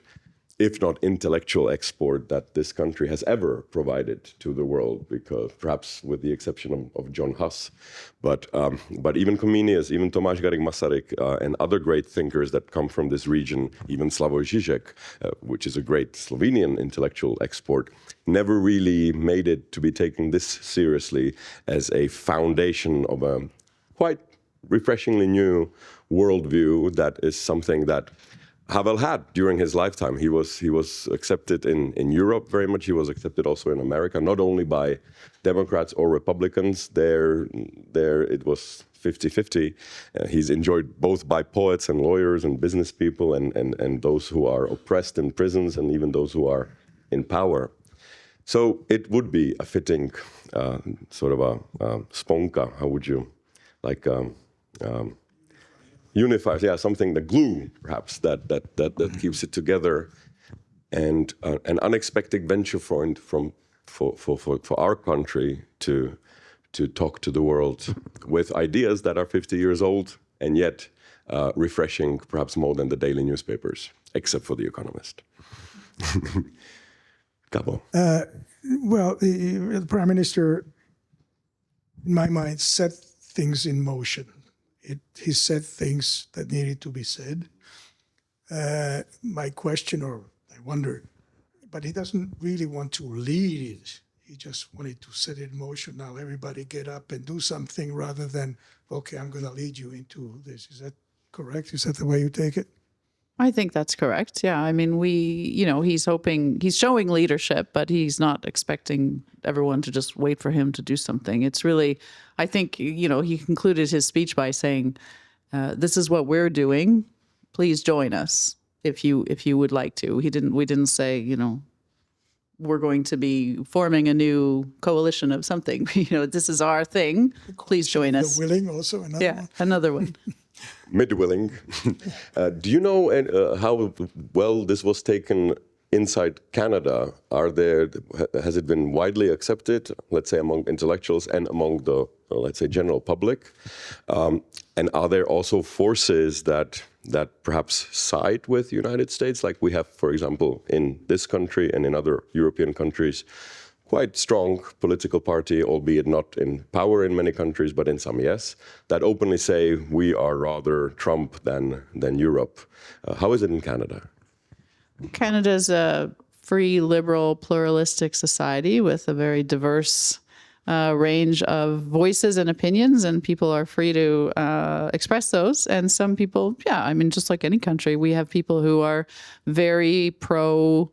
if not intellectual export, that this country has ever provided to the world, because perhaps with the exception of John Huss. But even Comenius, even Tomáš Masaryk, and other great thinkers that come from this region, even Slavoj Žižek, which is a great Slovenian intellectual export, never really made it to be taken this seriously as a foundation of a quite refreshingly new worldview that is something that Havel had during his lifetime. He was accepted in Europe very much. He was accepted also in America, not only by Democrats or Republicans. There it was 50-50. He's enjoyed both by poets and lawyers and business people and those who are oppressed in prisons and even those who are in power. So it would be a fitting sort of a sponka, how would you, like unifies, yeah, something, the glue perhaps that keeps it together, and an unexpected venture point for our country to talk to the world with ideas that are 50 years old and yet refreshing perhaps more than the daily newspapers, except for The Economist. Gabo. Well, the Prime Minister, in my mind, set things in motion. He said things that needed to be said. My question, or I wonder, but he doesn't really want to lead it. He just wanted to set it in motion. Now everybody get up and do something rather than, okay, I'm going to lead you into this. Is that correct? Is that the way you take it? I think that's correct. Yeah. I mean, he's showing leadership, but he's not expecting everyone to just wait for him to do something. It's really, I think, he concluded his speech by saying, this is what we're doing. Please join us if you would like to. We didn't say, we're going to be forming a new coalition of something. This is our thing. Please join us. The willing also, another one. Another one. Mid-willing. Do you know how well this was taken inside Canada? Has it been widely accepted, let's say, among intellectuals and among the, let's say, general public? And are there also forces that perhaps side with the United States, like we have, for example, in this country and in other European countries, quite strong political party, albeit not in power in many countries, but in some, yes, that openly say we are rather Trump than Europe. How is it in Canada? Canada's a free, liberal, pluralistic society with a very diverse range of voices and opinions, and people are free to express those. And some people, just like any country, we have people who are very pro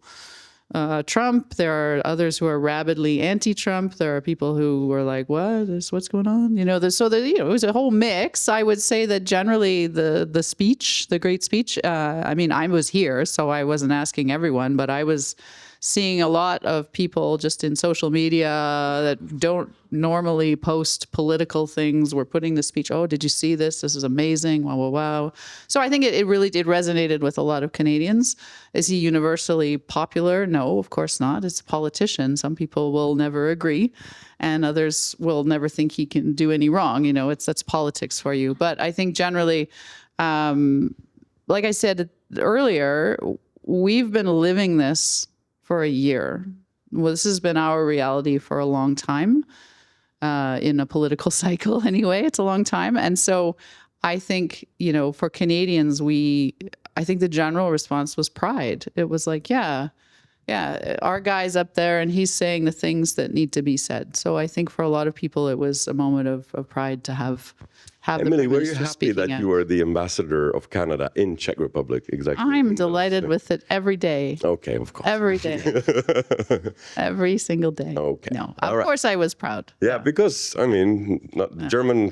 Trump. There are others who are rabidly anti-Trump. There are people who are like, what's going on? It was a whole mix. I would say that generally the speech, the great speech, I was here, so I wasn't asking everyone, but I was seeing a lot of people just in social media that don't normally post political things were putting the speech, oh, did you see this? This is amazing, wow, wow, wow. So I think it really did resonated with a lot of Canadians. Is he universally popular? No, of course not. It's a politician. Some people will never agree, and others will never think he can do any wrong. That's politics for you. But I think generally, like I said earlier, we've been living this for a year. Well, this has been our reality for a long time, in a political cycle anyway. It's a long time. And so I think, for Canadians, I think the general response was pride. It was like, yeah, our guy's up there and he's saying the things that need to be said. So I think for a lot of people, it was a moment of pride to have Emily, were you happy that you were the ambassador of Canada in Czech Republic? Exactly. I'm delighted with it every day. Okay, of course. Every day. Every single day. Okay. No, of course I was proud. Yeah, because, the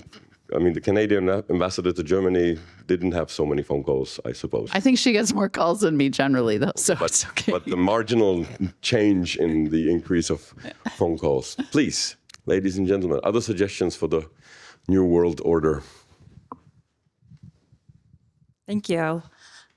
Canadian ambassador to Germany didn't have so many phone calls, I suppose. I think she gets more calls than me generally, though, so it's okay. But the marginal change in the increase of phone calls. Please, ladies and gentlemen, other suggestions for the New World Order? Thank you.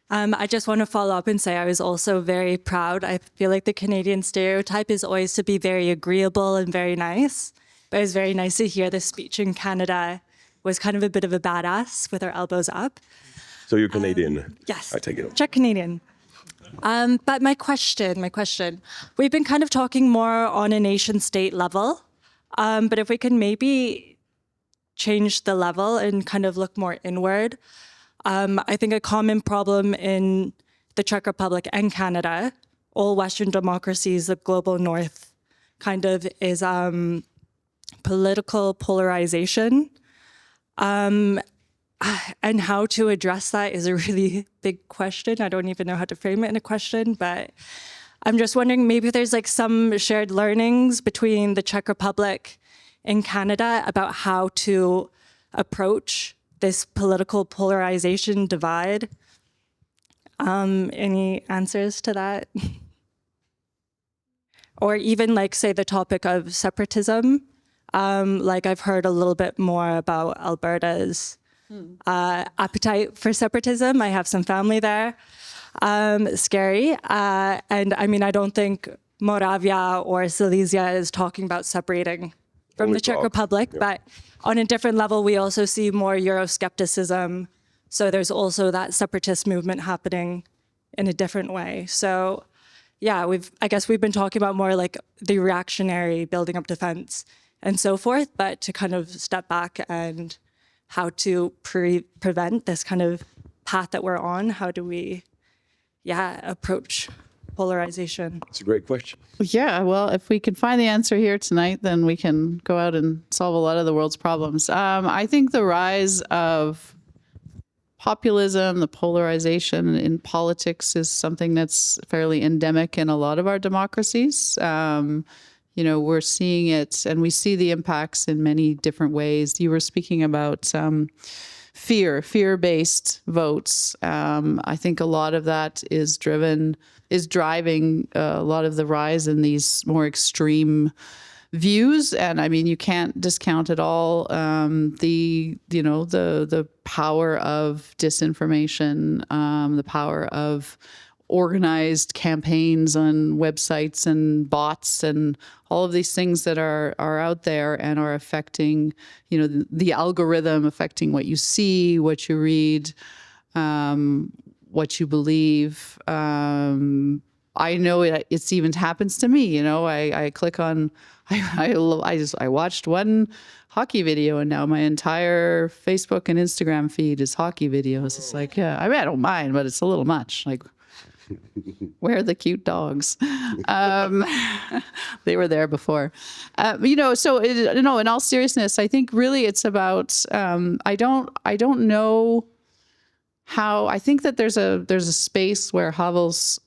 I just want to follow up and say I was also very proud. I feel like the Canadian stereotype is always to be very agreeable and very nice. But it was very nice to hear the speech in Canada was kind of a bit of a badass with our elbows up. So you're Canadian? Yes. I take it. Czech Canadian. But my question, we've been kind of talking more on a nation state level, but if we can maybe change the level and kind of look more inward. I think a common problem in the Czech Republic and Canada, all Western democracies, the global north, kind of is political polarization. And how to address that is a really big question. I don't even know how to frame it in a question, but I'm just wondering maybe there's like some shared learnings between the Czech Republic and Canada about how to approach this political polarization divide? Any answers to that? Or even like, say, the topic of separatism. Like I've heard a little bit more about Alberta's appetite for separatism. I have some family there. Scary. And I mean, I don't think Moravia or Silesia is talking about separating from Only the Czech Prague. Republic, Yeah. but on a different level, we also see more Euroscepticism. So there's also that separatist movement happening in a different way. So yeah, I guess we've been talking about more like the reactionary building up defense and so forth, but to kind of step back and how to prevent this kind of path that we're on, how do we, approach polarization? It's a great question. Yeah, well, if we can find the answer here tonight, then we can go out and solve a lot of the world's problems. I think the rise of populism, the polarization in politics is something that's fairly endemic in a lot of our democracies. We're seeing it, and we see the impacts in many different ways. You were speaking about fear-based votes. I think a lot of that is driving a lot of the rise in these more extreme views. And I mean, you can't discount at all the power of disinformation, the power of organized campaigns on websites and bots and all of these things that are out there and are affecting, the algorithm, affecting what you see, what you read, what you believe. I know it's even happens to me. I click on, I watched one hockey video and now my entire Facebook and Instagram feed is hockey videos. It's like, I mean, I don't mind, but it's a little much. Like, where are the cute dogs? They were there before. So in all seriousness, I think really it's about, I don't know how, I think that there's a space where Havel's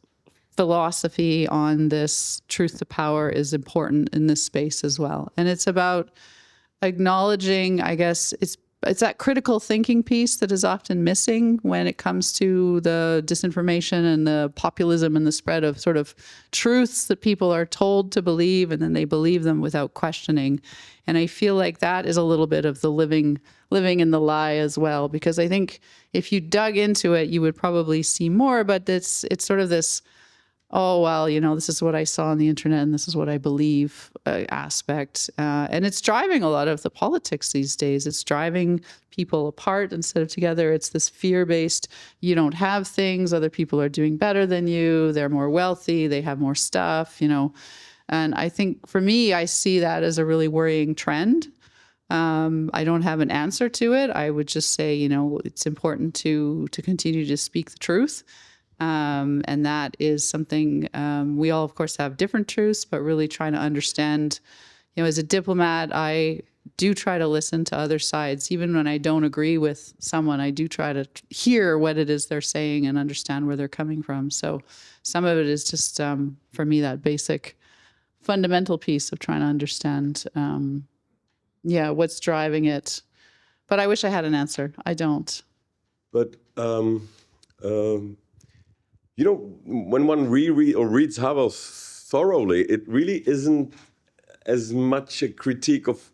philosophy on this truth to power is important in this space as well. And it's about acknowledging, I guess, it's that critical thinking piece that is often missing when it comes to the disinformation and the populism and the spread of sort of truths that people are told to believe and then they believe them without questioning. And I feel like that is a little bit of the living in the lie as well, because I think if you dug into it, you would probably see more, but it's sort of this, oh, well, this is what I saw on the internet and this is what I believe aspect. And it's driving a lot of the politics these days. It's driving people apart instead of together. It's this fear-based, you don't have things, other people are doing better than you, they're more wealthy, they have more stuff, And I think for me, I see that as a really worrying trend. I don't have an answer to it. I would just say, it's important to continue to speak the truth. And that is something we all, of course, have different truths, but really trying to understand, as a diplomat, I do try to listen to other sides. Even when I don't agree with someone, I do try to hear what it is they're saying and understand where they're coming from. So some of it is just, for me, that basic fundamental piece of trying to understand, what's driving it. But I wish I had an answer. I don't. But when one reads Havel thoroughly, it really isn't as much a critique of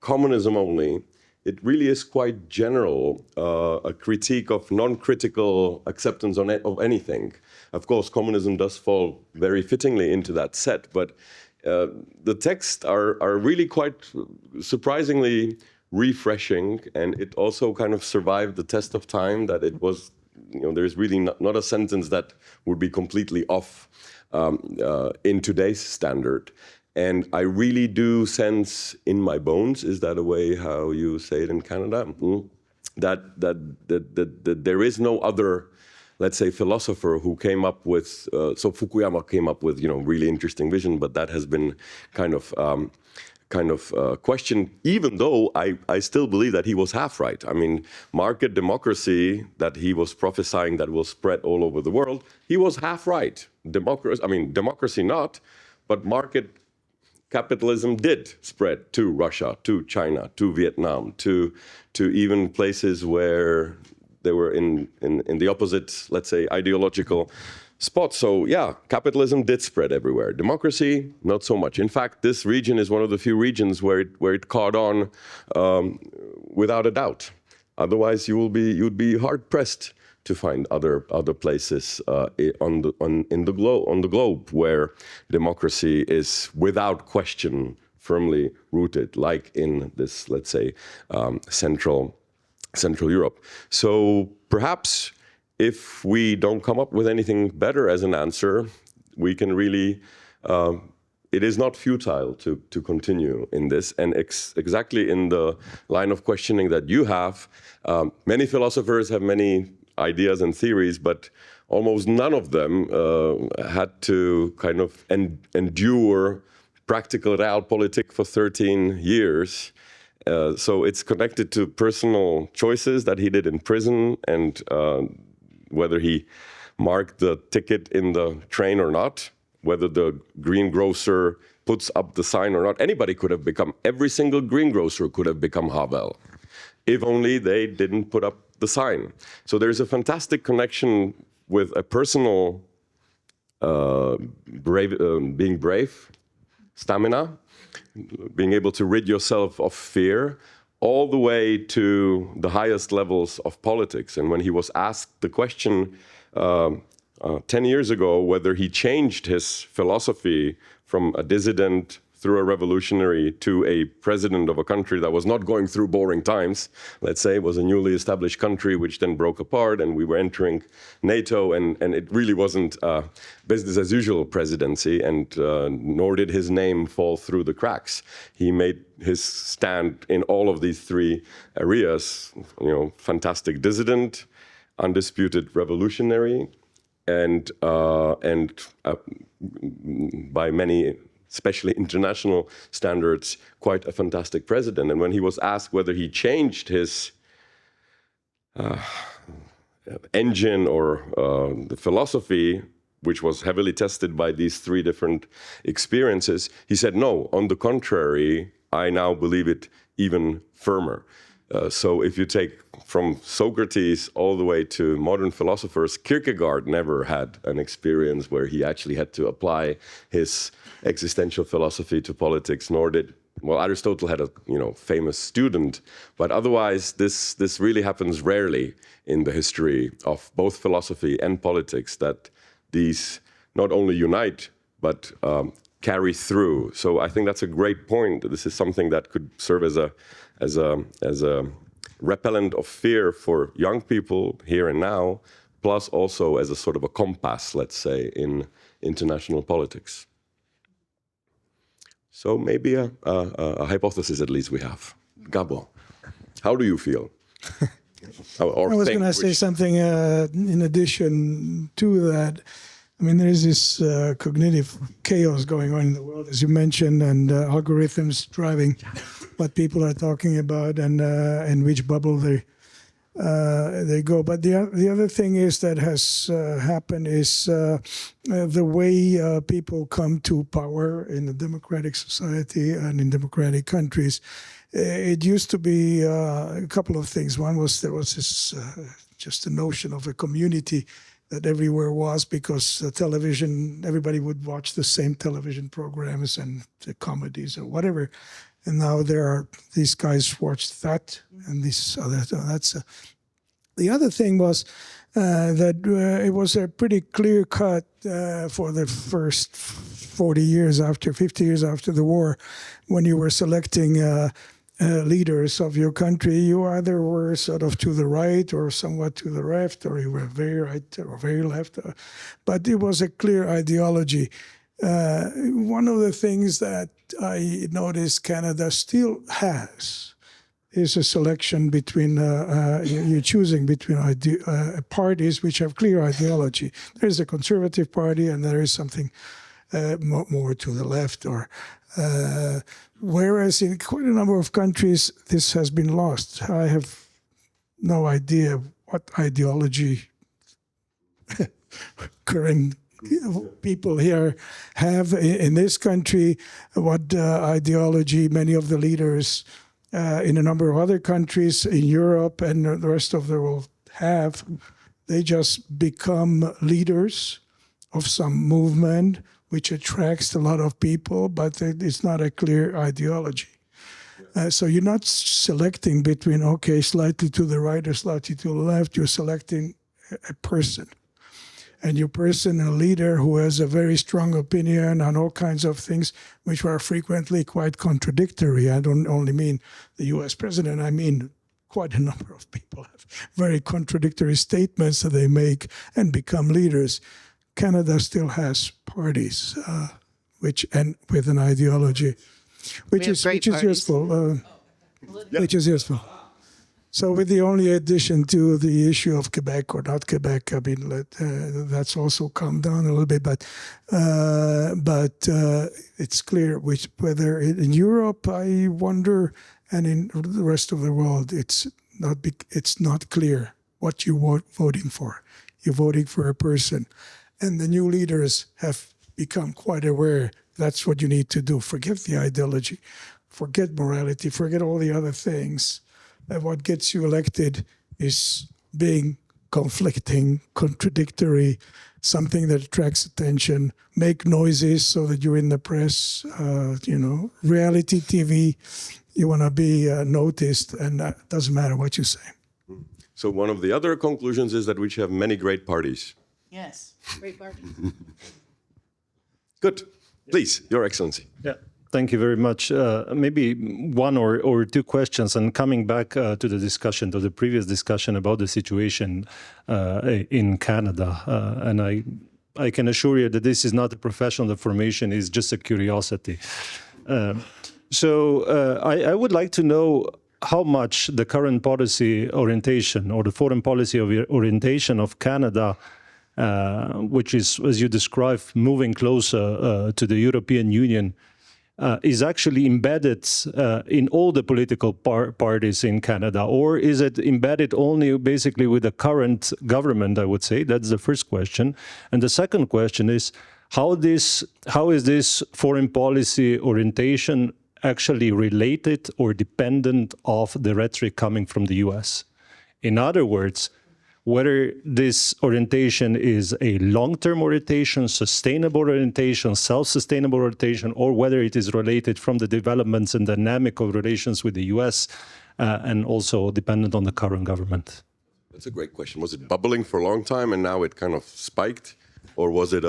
communism only. It really is quite general, a critique of non-critical acceptance of anything. Of course, communism does fall very fittingly into that set, but the texts are really quite surprisingly refreshing, and it also kind of survived the test of time, that it was, there's really not a sentence that would be completely off in today's standard. And I really do sense in my bones, is that a way how you say it in Canada? That there is no other, let's say, philosopher who came up with, so Fukuyama came up with, really interesting vision, but that has been kind of questioned, even though I still believe that he was half right. I mean, market democracy that he was prophesying that will spread all over the world, he was half right. Democracy not, but market capitalism did spread to Russia, to China, to Vietnam, to even places where they were in the opposite, let's say, ideological spot. So yeah, capitalism did spread everywhere. Democracy, not so much. In fact, this region is one of the few regions where it caught on without a doubt. Otherwise, you'd be hard pressed to find other places on the globe where democracy is without question firmly rooted, like in this, let's say, Central Europe. So perhaps, if we don't come up with anything better as an answer, we can really, it is not futile to continue in this. And exactly in the line of questioning that you have, many philosophers have many ideas and theories, but almost none of them had to kind of endure practical realpolitik for 13 years. So it's connected to personal choices that he did in prison, and whether he marked the ticket in the train or not, whether the greengrocer puts up the sign or not. Anybody could have become, every single greengrocer could have become Havel, if only they didn't put up the sign. So there's a fantastic connection with a personal being brave, stamina, being able to rid yourself of fear, all the way to the highest levels of politics. And when he was asked the question 10 years ago whether he changed his philosophy from a dissident through a revolutionary to a president of a country that was not going through boring times, let's say, it was a newly established country which then broke apart and we were entering NATO, and it really wasn't a business as usual presidency, and nor did his name fall through the cracks. He made his stand in all of these three areas, fantastic dissident, undisputed revolutionary, and by many, especially international standards, quite a fantastic president. And when he was asked whether he changed his engine or the philosophy, which was heavily tested by these three different experiences, he said, no, on the contrary, I now believe it even firmer. So if you take from Socrates all the way to modern philosophers, Kierkegaard never had an experience where he actually had to apply his existential philosophy to politics, nor did, well, Aristotle had a famous student, but otherwise this really happens rarely in the history of both philosophy and politics, that these not only unite but carry through. So I think that's a great point. This is something that could serve as a repellent of fear for young people here and now, plus also as a sort of a compass, let's say, in international politics. So maybe a hypothesis at least we have. Gabo, how do you feel? I was going to say something in addition to that. I mean, there's this cognitive chaos going on in the world, as you mentioned, and algorithms driving what people are talking about and which bubble they go. But the other thing is that has happened is the way people come to power in a democratic society and in democratic countries. It used to be a couple of things. One was there was this just the notion of a community that everywhere was, because television, everybody would watch the same television programs and the comedies or whatever. And now these guys watch that and these other. The other thing was that it was a pretty clear cut for the first 50 years after the war, when you were selecting leaders of your country, you either were sort of to the right or somewhat to the left, or you were very right or very left. But it was a clear ideology. One of the things that I noticed Canada still has is a selection between, you're choosing between parties which have clear ideology. There's a Conservative Party and there is something more to the left, or whereas in quite a number of countries this has been lost. I have no idea what ideology current people here have in this country, what ideology many of the leaders in a number of other countries in Europe and the rest of the world have. They just become leaders of some movement which attracts a lot of people, but it's not a clear ideology. So you're not selecting between, okay, slightly to the right or slightly to the left. You're selecting a person. And your person, a leader who has a very strong opinion on all kinds of things, which are frequently quite contradictory. I don't only mean the U.S. president. I mean quite a number of people have very contradictory statements that they make and become leaders. Canada still has parties, with an ideology, which is useful. Which is useful. So, with the only addition to the issue of Quebec or not Quebec, I mean, that's also calmed down a little bit. But it's clear whether in Europe, I wonder, and in the rest of the world, it's not clear what you're voting for. You're voting for a person. And the new leaders have become quite aware that's what you need to do. Forget the ideology, forget morality, forget all the other things. And what gets you elected is being conflicting, contradictory, something that attracts attention, make noises so that you're in the press, reality TV, you want to be noticed, and it doesn't matter what you say. So one of the other conclusions is that we should have many great parties. Yes, great party. Good. Please, Your Excellency. Yeah, thank you very much. Maybe one or two questions, and coming back to the previous discussion about the situation in Canada. And I can assure you that this is not a professional formation, it's just a curiosity. So I would like to know how much the current policy orientation or the foreign policy orientation of Canada, which is, as you described, moving closer to the European Union, is actually embedded in all the political parties in Canada, or is it embedded only basically with the current government, I would say? That's the first question. And the second question is, how is this foreign policy orientation actually related or dependent of the rhetoric coming from the US? In other words, whether this orientation is a long-term orientation, sustainable orientation, self-sustainable orientation, or whether it is related from the developments and dynamic of relations with the US and also dependent on the current government. That's a great question. Was it bubbling for a long time and now it kind of spiked? Or was it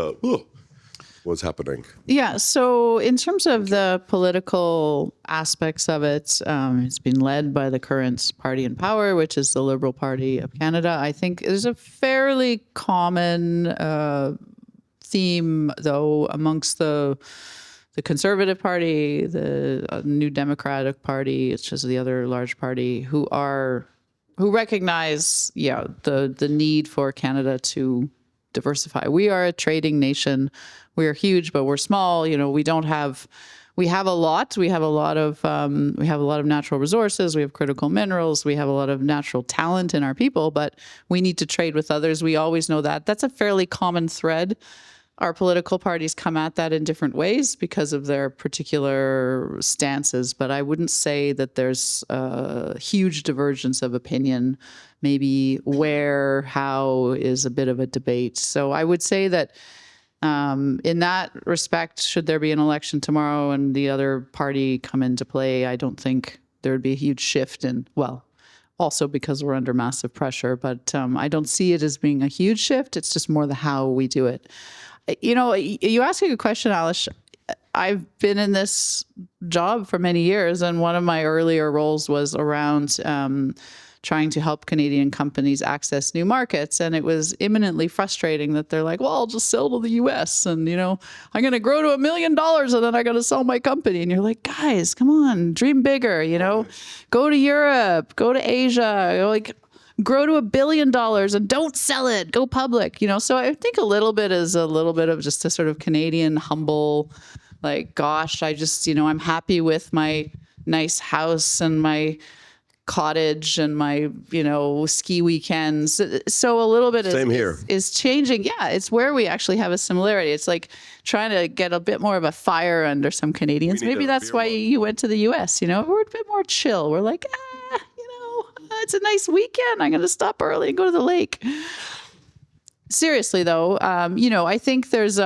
what's happening? Yeah, so in terms of the political aspects of it, it's been led by the current party in power, which is the Liberal Party of Canada. I think there's a fairly common theme, though, amongst the Conservative Party, the New Democratic Party, which is the other large party, who recognize, the need for Canada to diversify. We are a trading nation. We are huge, but we're small. We have a lot. We have a lot of natural resources. We have critical minerals. We have a lot of natural talent in our people, but we need to trade with others. We always know that. That's a fairly common thread. Our political parties come at that in different ways because of their particular stances, but I wouldn't say that there's a huge divergence of opinion. Maybe where, how is a bit of a debate. So I would say that in that respect, should there be an election tomorrow and the other party come into play, I don't think there would be a huge shift also because we're under massive pressure, but I don't see it as being a huge shift. It's just more the how we do it. You ask a good question, Alice. I've been in this job for many years, and one of my earlier roles was around trying to help Canadian companies access new markets. And it was imminently frustrating that they're like, well, I'll just sell to the US and, I'm going to grow to $1 million and then I got to sell my company. And you're like, guys, come on, dream bigger, go to Europe, go to Asia, grow to $1 billion and don't sell it, go public, So I think a little bit of just a sort of Canadian humble, gosh, I just, I'm happy with my nice house and my cottage and my, ski weekends. So a little bit Same here. is changing. Yeah, it's where we actually have a similarity. It's like trying to get a bit more of a fire under some Canadians. Maybe that's why you went to the U.S., We're a bit more chill. We're like, it's a nice weekend. I'm going to stop early and go to the lake. Seriously, though, I think there's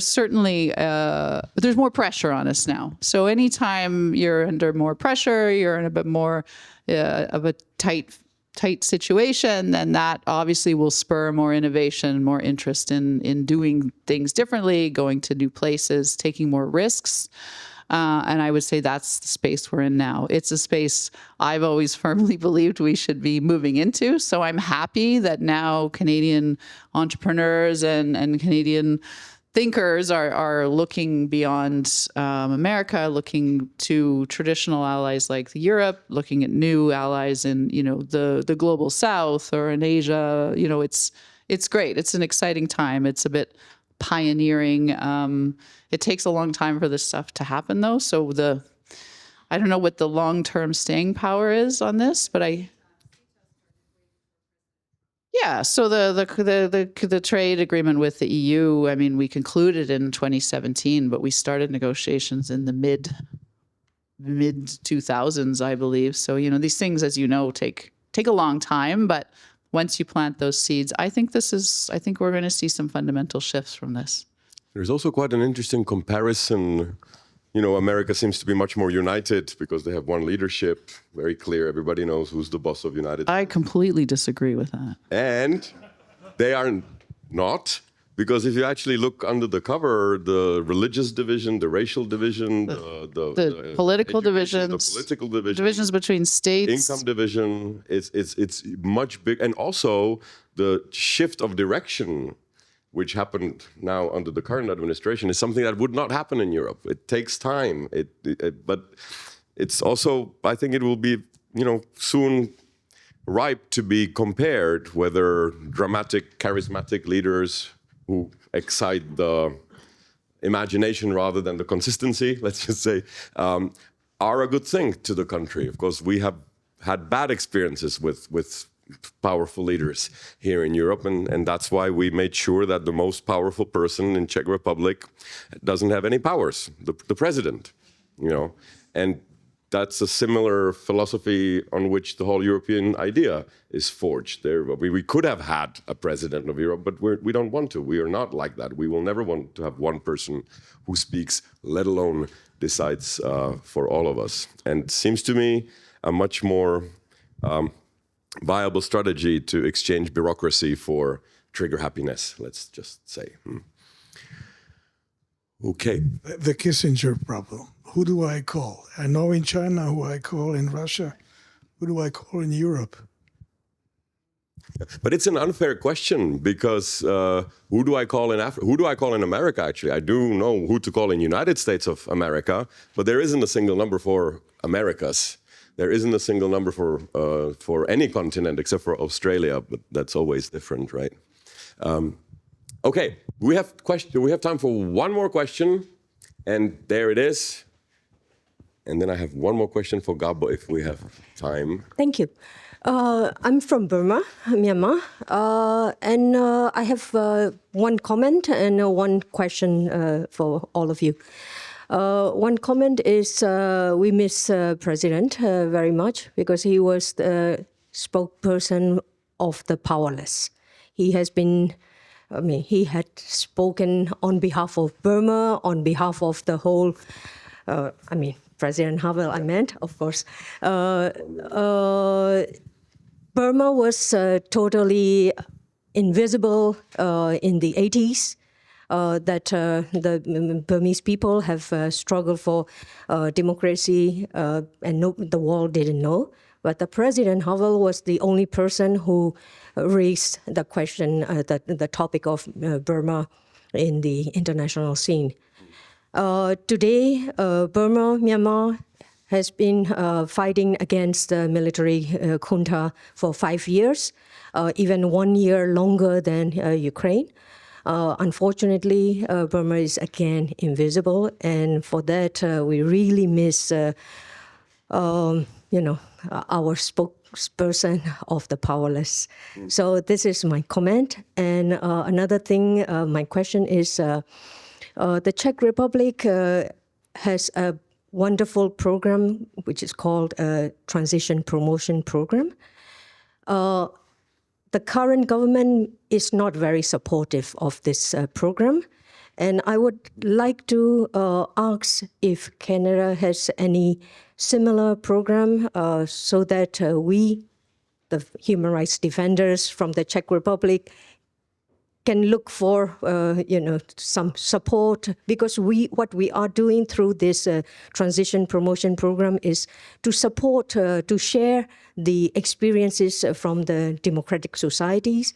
certainly there's more pressure on us now. So anytime you're under more pressure, you're in a bit more of a tight situation, then that obviously will spur more innovation, more interest in doing things differently, going to new places, taking more risks. And I would say that's the space we're in now. It's a space I've always firmly believed we should be moving into. So I'm happy that now Canadian entrepreneurs and Canadian thinkers are looking beyond America, looking to traditional allies like Europe, looking at new allies in the global South or in Asia. It's great. It's an exciting time. It's a bit pioneering. It takes a long time for this stuff to happen, though. So I don't know what the long-term staying power is on this, but so the trade agreement with the EU, I mean, we concluded in 2017, but we started negotiations in the mid 2000s, I believe. So, these things, as you know, take a long time, but once you plant those seeds, I think we're going to see some fundamental shifts from this. There's also quite an interesting comparison. America seems to be much more united because they have one leadership, very clear. Everybody knows who's the boss of United States. I completely disagree with that. And they are not, because if you actually look under the cover, the religious division, the racial division, the political divisions, divisions between states, income division, it's much big, and also the shift of direction, which happened now under the current administration, is something that would not happen in Europe. It takes time, but it's also, I think it will be, soon ripe to be compared, whether dramatic, charismatic leaders who excite the imagination rather than the consistency, let's just say, are a good thing to the country. Of course, we have had bad experiences with powerful leaders here in Europe, and that's why we made sure that the most powerful person in Czech Republic doesn't have any powers, the president, and that's a similar philosophy on which the whole European idea is forged. We could have had a president of Europe, but we don't want to. We are not like that. We will never want to have one person who speaks, let alone decides for all of us. And it seems to me a much more viable strategy to exchange bureaucracy for trigger happiness, let's just say. Okay. The Kissinger problem. Who do I call? I know in China who I call, in Russia. Who do I call in Europe? But it's an unfair question because who do I call in Africa? Who do I call in America, actually? I do know who to call in United States of America, but there isn't a single number for Americas. There isn't a single number for any continent except for Australia, but that's always different, right? Okay, we have time for one more question, and there it is. And then I have one more question for Gabo if we have time. Thank you. I'm from Burma, Myanmar, and I have one comment and one question for all of you. One comment is we miss President very much because he was the spokesperson of the powerless. He has been, he had spoken on behalf of Burma, on behalf of the whole, President Havel, I meant, of course. Burma was totally invisible in the 80s. That the Burmese people have struggled for democracy, and the world didn't know. But the President Havel was the only person who raised the question, the topic of Burma in the international scene. Today, Burma, Myanmar, has been fighting against the military junta for 5 years, even 1 year longer than Ukraine. Unfortunately, Burma is again invisible, and for that we really miss, our spokesperson of the powerless. So this is my comment. And another thing, my question is, the Czech Republic has a wonderful program which is called a Transition Promotion Program. The current government is not very supportive of this program. And I would like to ask if Canada has any similar program so that we, the human rights defenders from the Czech Republic, can look for some support, because what we are doing through this transition promotion program is to support, to share the experiences from the democratic societies,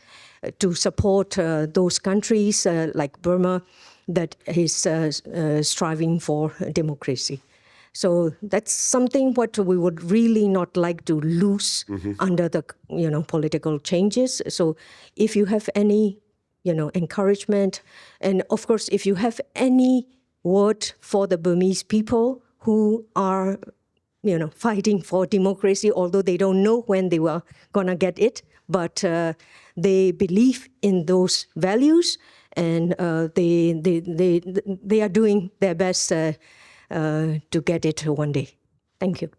to support those countries like Burma that is striving for democracy. So that's something what we would really not like to lose under the political changes. So if you have any encouragement, and of course if you have any word for the Burmese people who are fighting for democracy, although they don't know when they were gonna get it, but they believe in those values, and they are doing their best to get it one day. Thank you.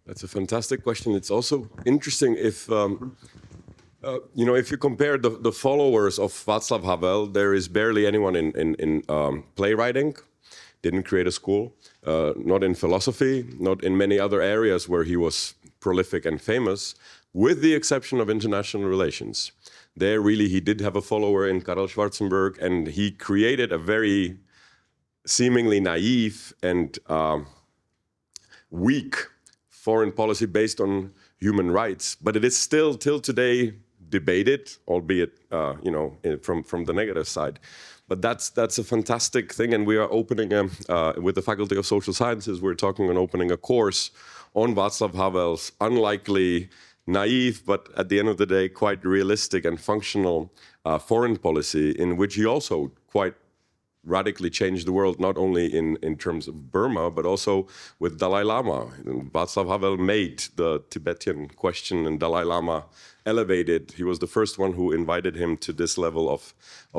That's a fantastic question. It's also interesting if if you compare the followers of Václav Havel, there is barely anyone in playwriting, didn't create a school, not in philosophy, not in many other areas where he was prolific and famous, with the exception of international relations. There really he did have a follower in Karel Schwarzenberg, and he created a very seemingly naive and weak foreign policy based on human rights, but it is still till today debated, albeit from the negative side. But that's a fantastic thing, and we are opening with the Faculty of Social Sciences. We're talking on opening a course on Václav Havel's unlikely, naive, but at the end of the day quite realistic and functional foreign policy, in which he also quite radically changed the world, not only in terms of Burma, but also with Dalai Lama. Václav Havel made the Tibetan question, and Dalai Lama elevated. He was the first one who invited him to this level of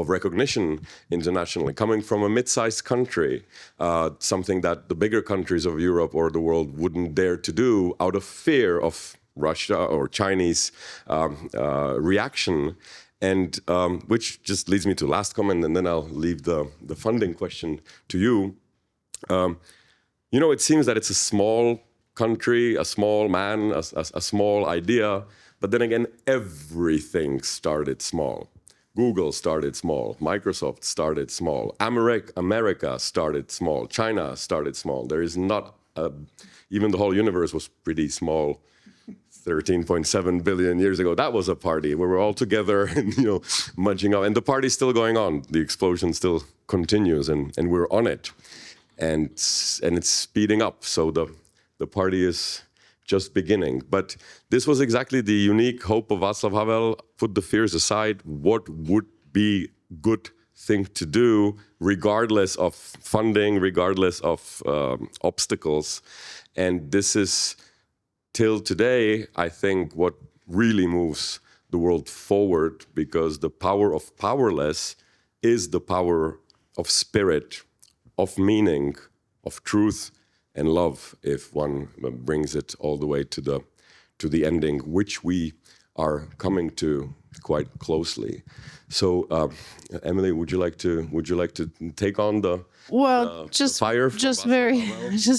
recognition internationally. Coming from a mid-sized country, something that the bigger countries of Europe or the world wouldn't dare to do out of fear of Russia or Chinese reaction. And which just leads me to last comment, and then I'll leave the funding question to you. It seems that it's a small country, a small man, a small idea, but then again, everything started small. Google started small, Microsoft started small, America started small, China started small. There is not, even the whole universe was pretty small 13.7 billion years ago. That was a party where we're all together and munching up, and the party's still going on. The explosion still continues, and we're on it, and it's speeding up. So the party is just beginning. But this was exactly the unique hope of Václav Havel. Put the fears aside. What would be good thing to do, regardless of funding, regardless of obstacles, and this is, till today, I think, what really moves the world forward, because the power of powerless is the power of spirit, of meaning, of truth and love, if one brings it all the way to the ending, which we are coming to quite closely. So, Emily, would you like to take on the fire? Just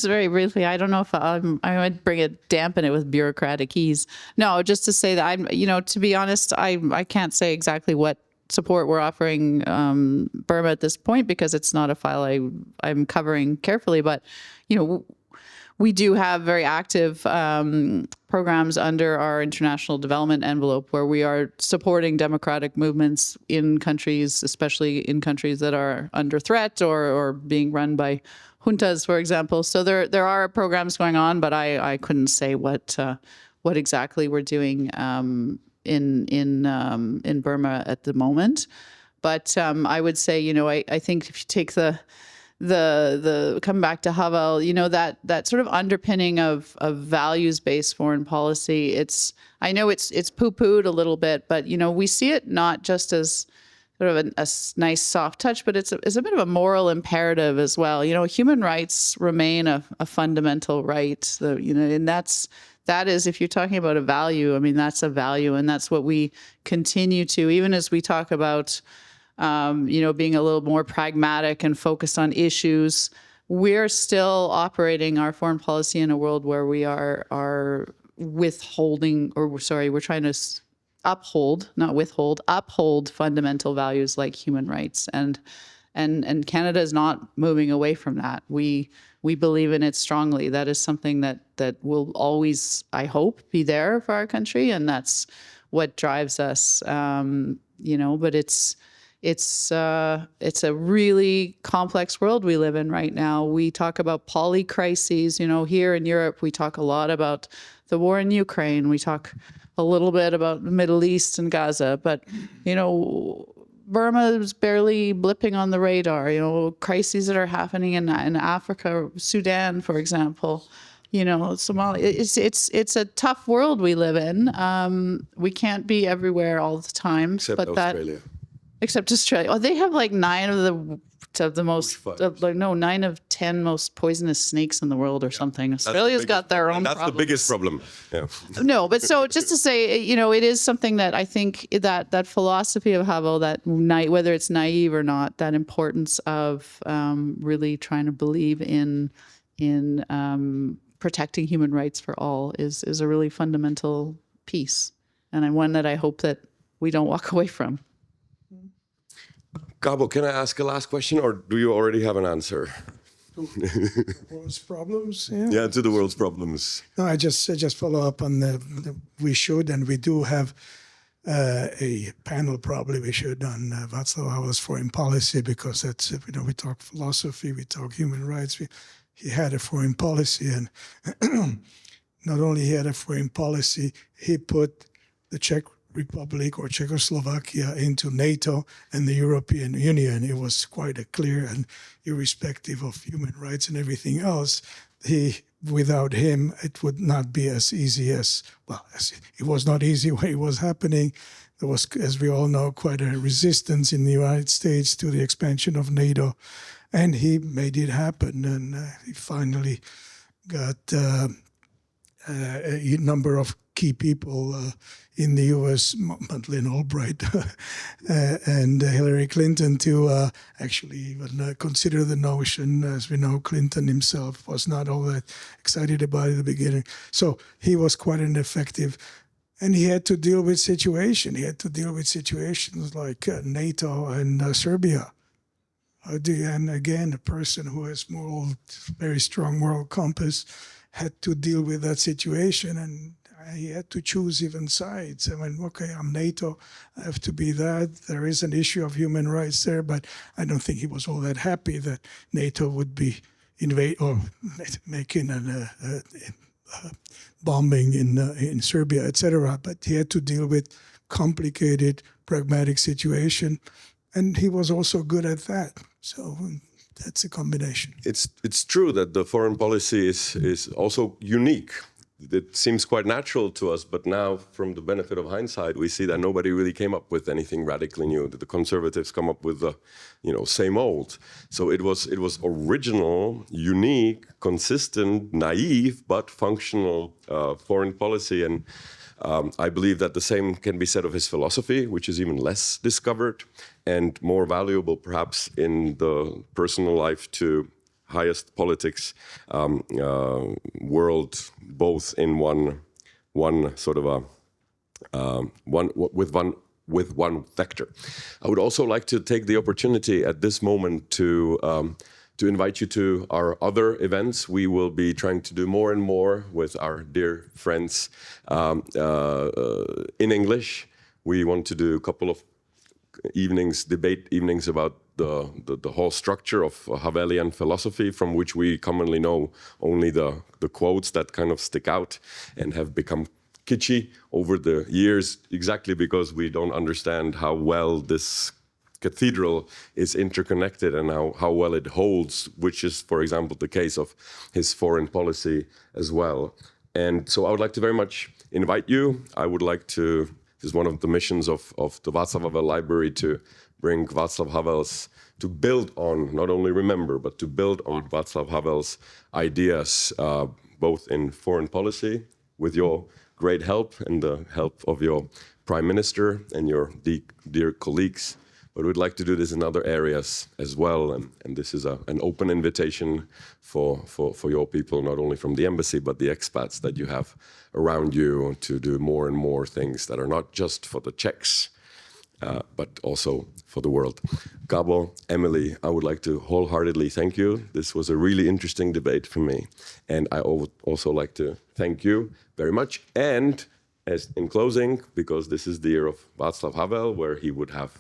very briefly. I don't know if I might dampen it with bureaucratic ease. No, just to say that to be honest, I can't say exactly what support we're offering Burma at this point, because it's not a file I'm covering carefully. But we do have very active programs under our international development envelope, where we are supporting democratic movements in countries, especially in countries that are under threat or being run by juntas, for example. So there are programs going on, but I couldn't say what exactly we're doing in Burma at the moment. But I would say, I think if you take the come back to Havel, that sort of underpinning of values-based foreign policy. I know it's poo-pooed a little bit, but we see it not just as sort of a nice soft touch, but it's a bit of a moral imperative as well. Human rights remain a fundamental right. And that is, if you're talking about a value, I mean, that's a value, and that's what we continue to, even as we talk about, being a little more pragmatic and focused on issues. We're still operating our foreign policy in a world where we are withholding, we're trying to uphold, not withhold, uphold fundamental values like human rights, and Canada is not moving away from that. We believe in it strongly. That is something that will always, I hope, be there for our country, and that's what drives us. But it's a really complex world we live in right now. We talk about polycrises. Here in Europe, we talk a lot about the war in Ukraine. We talk a little bit about the Middle East and Gaza, but Burma is barely blipping on the radar. Crises that are happening in Africa, Sudan, for example. Somalia. It's a tough world we live in. We can't be everywhere all the time. Except Australia. Except Australia. Oh, they have like 9 of the most, 9 of 10 most poisonous snakes in the world or something. Australia's got their own problems. That's the biggest problem. Yeah. No, but so just to say, it is something that I think that philosophy of Havel, whether it's naive or not, that importance of really trying to believe in protecting human rights for all is a really fundamental piece, and one that I hope that we don't walk away from. Gabo, can I ask a last question, or do you already have an answer? World's problems, yeah. Yeah, to the world's problems. No, I just follow up on we should, and we do have a panel probably we should on Václav Havel's foreign policy, because that's, we talk philosophy, we talk human rights. He had a foreign policy, and not only he had a foreign policy, he put the Czech Republic or Czechoslovakia into NATO and the European Union. It was quite clear, and irrespective of human rights and everything else, without him, it would not be as easy as it was not easy when it was happening. There was, as we all know, quite a resistance in the United States to the expansion of NATO, and he made it happen, and he finally got a number of key people in the U.S., Madeleine Albright and Hillary Clinton, to actually even consider the notion. As we know, Clinton himself was not all that excited about it at the beginning. So he was quite an effective, and he had to deal with situation. He had to deal with situations like NATO and Serbia. And again, a person who has very strong moral compass had to deal with that situation, and he had to choose even sides. I mean, okay, I'm NATO, I have to be that. There is an issue of human rights there, but I don't think he was all that happy that NATO would be making a bombing in Serbia, etc. But he had to deal with complicated, pragmatic situation, and he was also good at that. So that's a combination. It's true that the foreign policy is also unique. It seems quite natural to us, but now, from the benefit of hindsight, we see that nobody really came up with anything radically new. The conservatives come up with the, same old. So it was original, unique, consistent, naive, but functional foreign policy. And I believe that the same can be said of his philosophy, which is even less discovered and more valuable, perhaps, in the personal life to highest politics world, both in one sort of with one vector. I would also like to take the opportunity at this moment to invite you to our other events. We will be trying to do more and more with our dear friends in English. We want to do a couple of debate evenings about the whole structure of Havelian philosophy, from which we commonly know only the quotes that kind of stick out and have become kitschy over the years, exactly because we don't understand how well this cathedral is interconnected and how well it holds, which is, for example, the case of his foreign policy as well. And so I would like to very much invite you. I would like to, this is one of the missions of the Václav Havel Library, to bring Václav Havel's, to build on, not only remember, but to build on Václav Havel's ideas, both in foreign policy, with your great help and the help of your Prime Minister and your dear colleagues. But we'd like to do this in other areas as well. And this is an open invitation for your people, not only from the embassy, but the expats that you have around you, to do more and more things that are not just for the Czechs, but also for the world. Gabo, Emily, I would like to wholeheartedly thank you. This was a really interesting debate for me. And I would also like to thank you very much. And as in closing, because this is the year of Václav Havel, where he would have,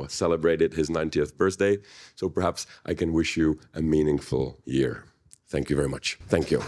celebrated his 90th birthday. So perhaps I can wish you a meaningful year. Thank you very much. Thank you.